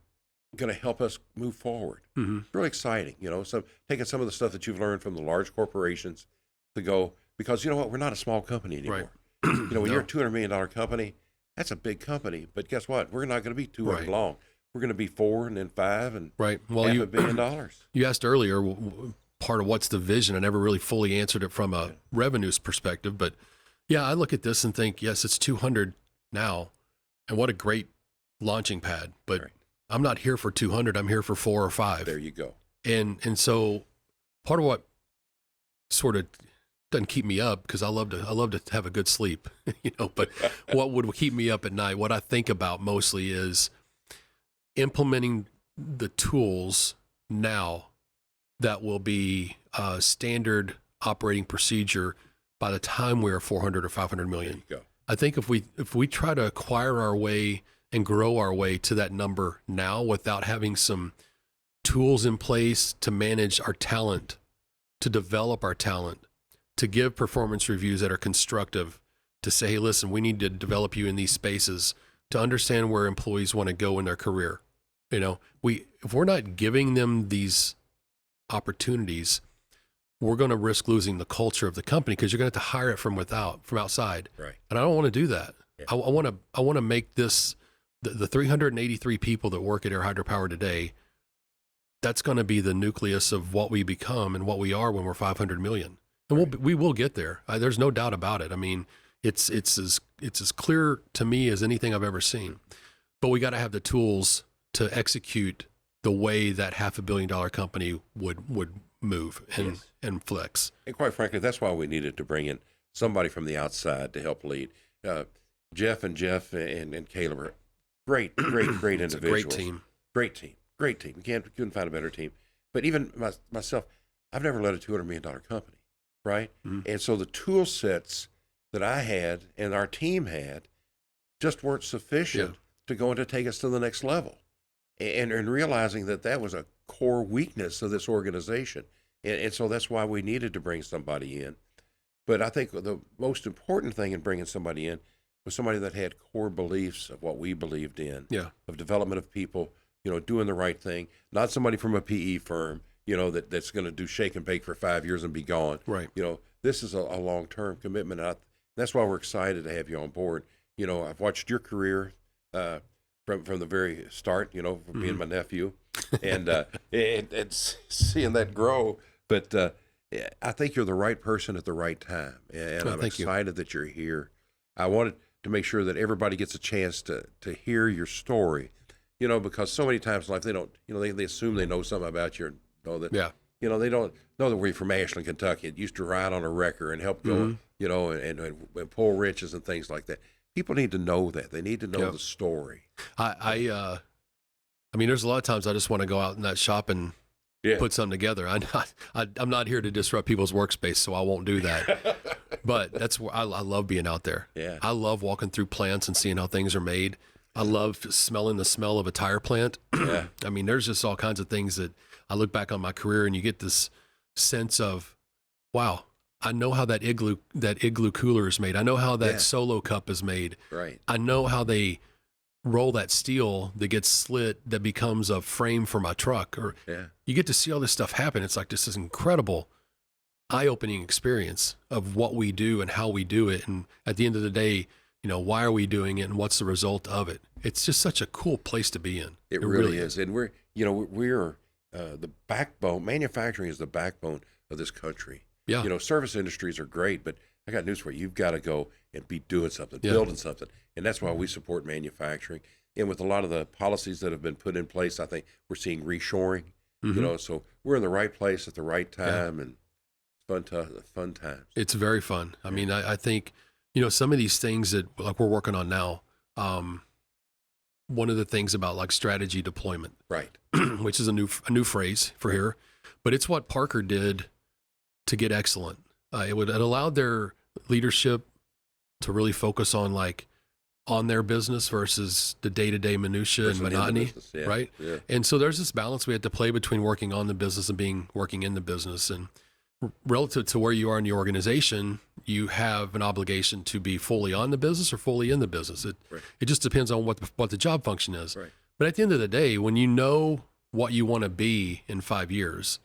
going to help us move forward. Mm-hmm. It's really exciting, so taking some of the stuff that you've learned from the large corporations to go, because you know what, we're not a small company anymore. Right. When you're a $200 million company, that's a big company, but guess what? We're not going to be 200 Right. long. We're going to be 4 and then 5 and Right. Well, half $1 billion. You asked earlier, part of what's the vision. I never really fully answered it from a revenues perspective, but yeah, I look at this and think, yes, it's 200 now, and what a great launching pad. But Right. I'm not here for 200. I'm here for 4 or 5. There you go. And so part of what sort of doesn't keep me up, because I love to have a good sleep, but what would keep me up at night, what I think about mostly is implementing the tools now that will be a standard operating procedure by the time we're 400 or 500 million. There you go. I think if we try to acquire our way and grow our way to that number now without having some tools in place to manage our talent, to develop our talent, to give performance reviews that are constructive, to say, hey, listen, we need to develop you in these spaces, to understand where employees want to go in their career. If we're not giving them these opportunities, we're going to risk losing the culture of the company, because you're going to have to hire it from outside. Right. And I don't want to do that. Yeah. I want to make this the 383 people that work at Air Hydropower today. That's going to be the nucleus of what we become and what we are when we're 500 million. And we will get there. There's no doubt about it. I mean, it's as clear to me as anything I've ever seen. But we got to have the tools to execute the way that $500 million company would move and flex. And quite frankly, that's why we needed to bring in somebody from the outside to help lead. Jeff and Caleb are great individuals. It's a great team. Great team. We couldn't find a better team. But even myself, I've never led a $200 million company, right? Mm-hmm. And so the tool sets that I had and our team had just weren't sufficient to go and to take us to the next level. And realizing that was a core weakness of this organization. And so that's why we needed to bring somebody in. But I think the most important thing in bringing somebody in was somebody that had core beliefs of what we believed in, of development of people, doing the right thing, not somebody from a PE firm, that's going to do shake and bake for 5 years and be gone. Right. This is a long-term commitment. That's why we're excited to have you on board. I've watched your career from the very start, from being my nephew and seeing that grow. But I think you're the right person at the right time. And I'm excited that you're here. I wanted to make sure that everybody gets a chance to hear your story, because so many times in life they don't, they assume they know something about you and know that, they don't know that we're from Ashland, Kentucky. It used to ride on a wrecker and help go, and pull riches and things like that. People need to know that. They need to know the story. I mean, there's a lot of times I just want to go out in that shop and put something together. I'm not here to disrupt people's workspace, so I won't do that. But that's where I love being out there. Yeah. I love walking through plants and seeing how things are made. I love smelling the smell of a tire plant. Yeah. I mean, there's just all kinds of things that I look back on my career and you get this sense of, wow, I know how that igloo cooler is made. I know how that Solo cup is made. Right. I know how they roll that steel that gets slit that becomes a frame for my truck. Or you get to see all this stuff happen. It's like this incredible eye-opening experience of what we do and how we do it. And at the end of the day, why are we doing it and what's the result of it? It's just such a cool place to be in. It really is. And we're the backbone. Manufacturing is the backbone of this country. Yeah. Service industries are great, but I got news for you. You've got to go and be doing something, building something. And that's why we support manufacturing. And with a lot of the policies that have been put in place, I think we're seeing reshoring, so we're in the right place at the right time and fun times. It's very fun. I mean, I think, some of these things that like we're working on now, one of the things about like strategy deployment, right, which is a new phrase for here, but it's what Parker did to get excellent. It allowed their leadership to really focus on their business versus the day-to-day minutia and monotony, right? Yeah. And so there's this balance we had to play between working on the business and working in the business. And relative to where you are in your organization, you have an obligation to be fully on the business or fully in the business. It just depends on what the job function is. Right. But at the end of the day, when you know what you want to be in 5 years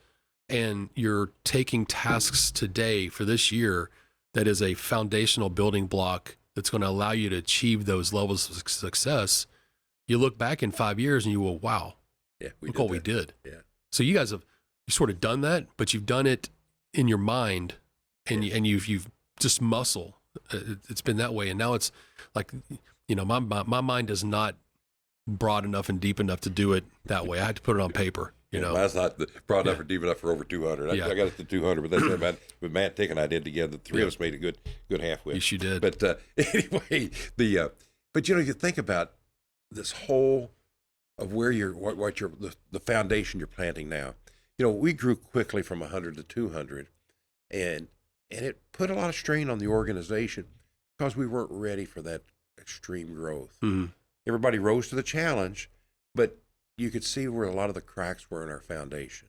and you're taking tasks today for this year that is a foundational building block that's going to allow you to achieve those levels of success, you look back in 5 years and you go, wow, look what we did. Yeah. So you guys have sort of done that, but you've done it in your mind and you've just muscle. It's been that way. And now it's like, my mind is not broad enough and deep enough to do it that way. I had to put it on paper. Mine's not broad enough or deep enough for over 200. I got it to 200, but that's about. But Matt, Dick, and I did together. The three of us made a good halfway. Yes, you did. But anyway, but you think about this whole of where the foundation you're planting now. We grew quickly from 100 to 200, and it put a lot of strain on the organization because we weren't ready for that extreme growth. Mm-hmm. Everybody rose to the challenge, but you could see where a lot of the cracks were in our foundation.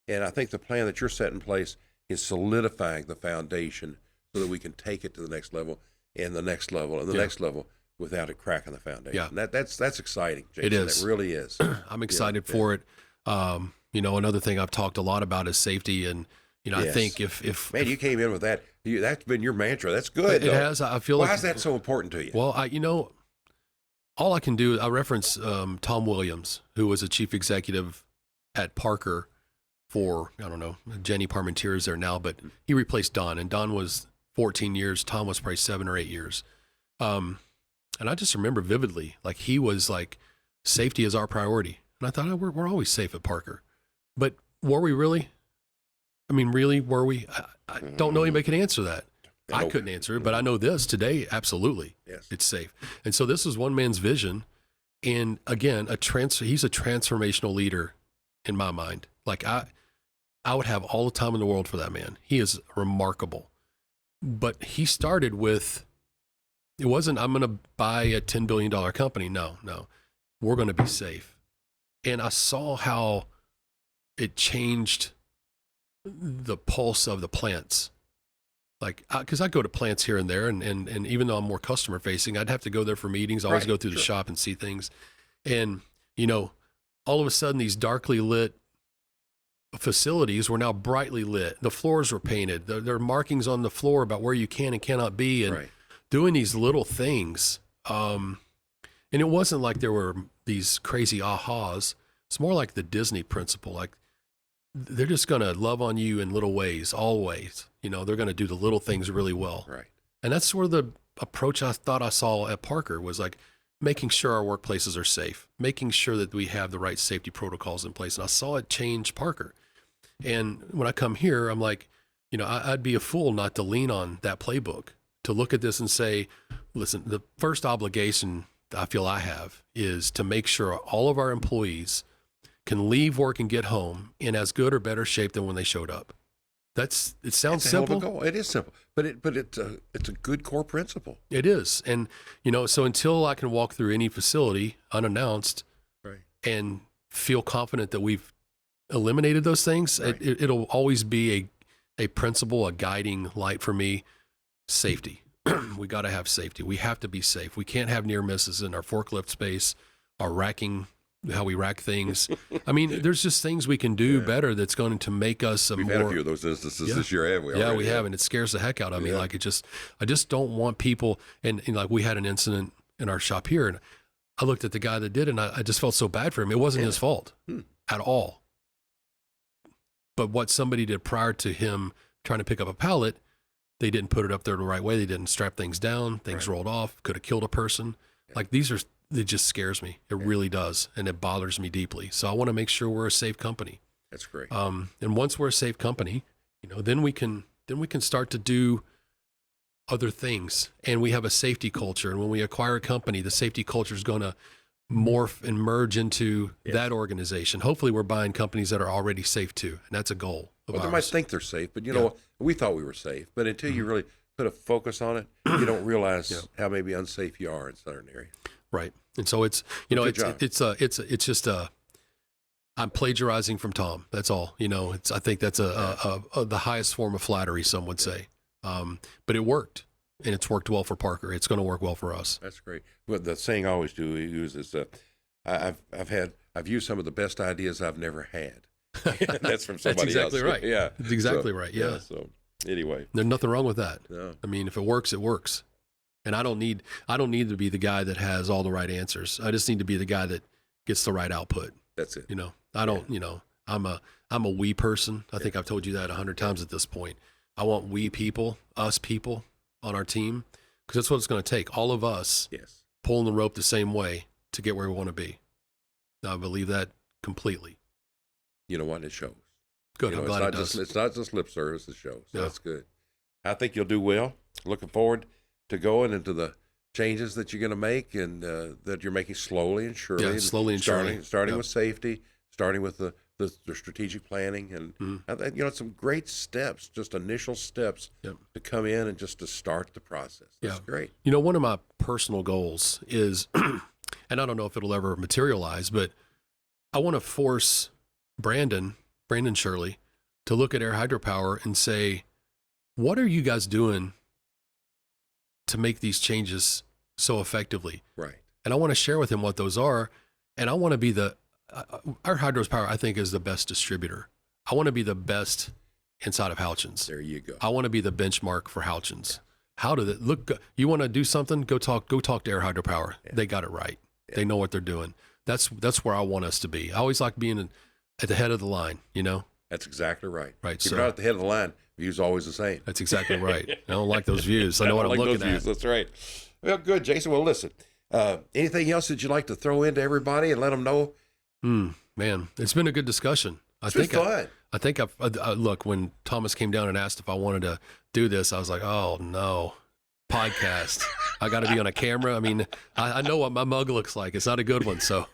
And I think the plan that you're setting in place is solidifying the foundation so that we can take it to the next level and the next level and the next level without a crack in the foundation. Yeah. That's exciting, Jason. It is. It really is. I'm excited for it. Another thing I've talked a lot about is safety. And, I think if Man, you came in with that. That's been your mantra. That's good. It has. I feel like. Why is that so important to you? Well, all I can do, I reference Tom Williams, who was a chief executive at Parker for, I don't know, Jenny Parmentier is there now, but he replaced Don, and Don was 14 years. Tom was probably 7 or 8 years. And I just remember vividly, like he was like, safety is our priority. And I thought, we're always safe at Parker. But were we really? I mean, really, were we? I don't know anybody can answer that. I couldn't answer it, but I know this today, absolutely. Yes. It's safe. And so this is one man's vision. And again, he's a transformational leader in my mind. Like I would have all the time in the world for that man. He is remarkable. But he started with, it wasn't, I'm going to buy a $10 billion company. No, we're going to be safe. And I saw how it changed the pulse of the plants. Like, because I go to plants here and there, and even though I'm more customer facing, I'd have to go there for meetings. I always go through the shop and see things. And, all of a sudden these darkly lit facilities were now brightly lit. The floors were painted. There are markings on the floor about where you can and cannot be, and doing these little things. And it wasn't like there were these crazy ahas. It's more like the Disney principle. Like, they're just going to love on you in little ways, always. They're going to do the little things really well. Right. And that's sort of the approach I thought I saw at Parker, was like making sure our workplaces are safe, making sure that we have the right safety protocols in place. And I saw it change Parker. And when I come here, I'm like, I'd be a fool not to lean on that playbook, to look at this and say, listen, the first obligation I feel I have is to make sure all of our employees can leave work and get home in as good or better shape than when they showed up. It sounds simple. It is simple, but it's a good core principle. It is. And, so until I can walk through any facility unannounced and feel confident that we've eliminated those things, it'll always be a principle, a guiding light for me. Safety. We got to have safety. We have to be safe. We can't have near misses in our forklift space, our racking, how we rack things. I mean, there's just things we can do better that's going to make us We've had a few of those instances this year, haven't we? Yeah, we have, and it scares the heck out of me. Like, I just don't want people, and like we had an incident in our shop here, and I looked at the guy that did it, and I just felt so bad for him. It wasn't his fault at all. But what somebody did prior to him trying to pick up a pallet, they didn't put it up there the right way. They didn't strap things down. Things rolled off. Could have killed a person. Like, it just scares me. It really does. And it bothers me deeply. So I want to make sure we're a safe company. That's great. And once we're a safe company, then we can start to do other things. And we have a safety culture. And when we acquire a company, the safety culture is going to morph and merge into that organization. Hopefully we're buying companies that are already safe too. And that's a goal of ours. They might think they're safe, but know what? We thought we were safe. But until you really put a focus on it, you don't realize how maybe unsafe you are in certain areas. Right. And so it's, it's just I'm plagiarizing from Tom. That's all. I think that's the highest form of flattery, some would say. But it worked, and it's worked well for Parker. It's going to work well for us. That's great. But the saying I always do use is, I've used some of the best ideas I've never had. That's from somebody That's exactly else. right. Yeah. That's exactly right. Yeah. So anyway, there's nothing wrong with that. no, I mean, if it works, it works. And I don't need to be the guy that has all the right answers. I just need to be the guy that gets the right output. that's it. You know, I'm a we person. I think I've told you that 100 times at this point. I want we people, us people on our team, because that's what it's going to take. All of us Yes. pulling the rope the same way to get where we want to be. I believe that completely. You know what? It shows. Good. You know, I'm glad it does. it's not just lip service. It shows. So Yeah. that's good. I think you'll do well. Looking forward to going into the changes that you're going to make and that you're making slowly and surely. Yeah, slowly and surely. Starting Yeah. with safety, starting with the strategic planning, and I think, some great steps, just initial steps Yep. to come in and just to start the process. That's Yeah. great. One of my personal goals is, and I don't know if it'll ever materialize, but I want to force Brandon Shirley to look at Air Hydropower and say, what are you guys doing to make these changes so effectively? Right. And I want to share with him what those are. And I want to be Air Hydropower, I think, is the best distributor. I want to be the best inside of Houchins. There you go. I want to be the benchmark for Houchins. How did it look? You want to do something? Go talk to Air Hydropower. Yeah. They got it right. Yeah. They know what they're doing. That's where I want us to be. I always like being at the head of the line, That's exactly right. Right, If so- you're not at the head of the line, view's always the same. That's exactly right. I don't like those views. I know what I'm like looking those at. views. That's right. Well, good, Jason. Well, listen, anything else that you'd like to throw into everybody and let them know? Man, it's been a good discussion. It's been fun. I think look, when Thomas came down and asked if I wanted to do this, I was like, oh no, podcast. I got to be on a camera. I mean, I know what my mug looks like. It's not a good one. So,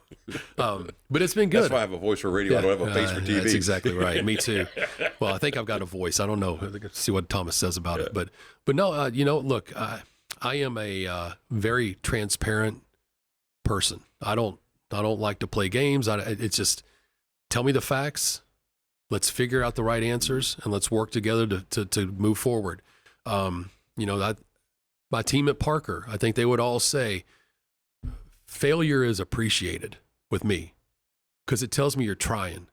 but it's been good. That's why I have a voice for radio. I don't have a face for TV. That's exactly right. Me too. Well, I think I've got a voice. I don't know. See what Thomas says about it. But no, look, I am a very transparent person. I don't like to play games. It's just tell me the facts. Let's figure out the right answers and let's work together to move forward. My team at Parker, I think they would all say failure is appreciated with me because it tells me you're trying.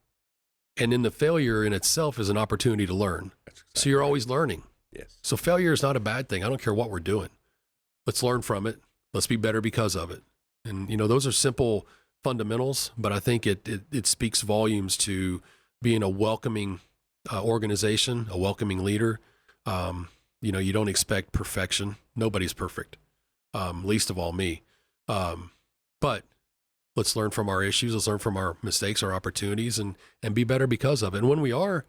And then the failure in itself is an opportunity to learn. That's exactly So you're right. always learning. Yes. So failure is not a bad thing. I don't care what we're doing. Let's learn from it. Let's be better because of it. And, those are simple fundamentals, but I think it speaks volumes to being a welcoming organization, a welcoming leader. You don't expect perfection. Nobody's perfect, least of all me. But let's learn from our issues. Let's learn from our mistakes, our opportunities, and be better because of it. And when we are,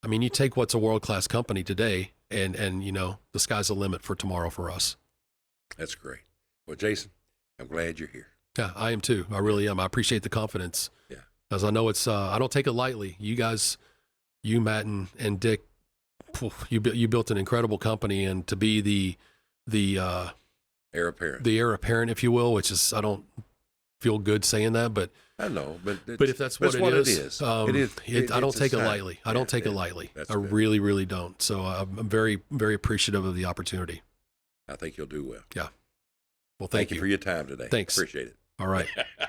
you take what's a world-class company today and the sky's the limit for tomorrow for us. That's great. Well, Jason, I'm glad you're here. Yeah, I am too. I really am. I appreciate the confidence. Yeah. As I know I don't take it lightly. You guys, Matt and Dick, you built an incredible company, and to be the Heir apparent. the heir apparent, if you will, which is, I don't feel good saying that, but I know, but if that's what it is, I don't it's a take it sign. lightly. I don't take it Yeah, lightly. that's I good. really, really don't. So I'm very, very appreciative of the opportunity. I think you'll do well. Yeah. Well, Thank you for your time today. Thanks. Appreciate it. All right.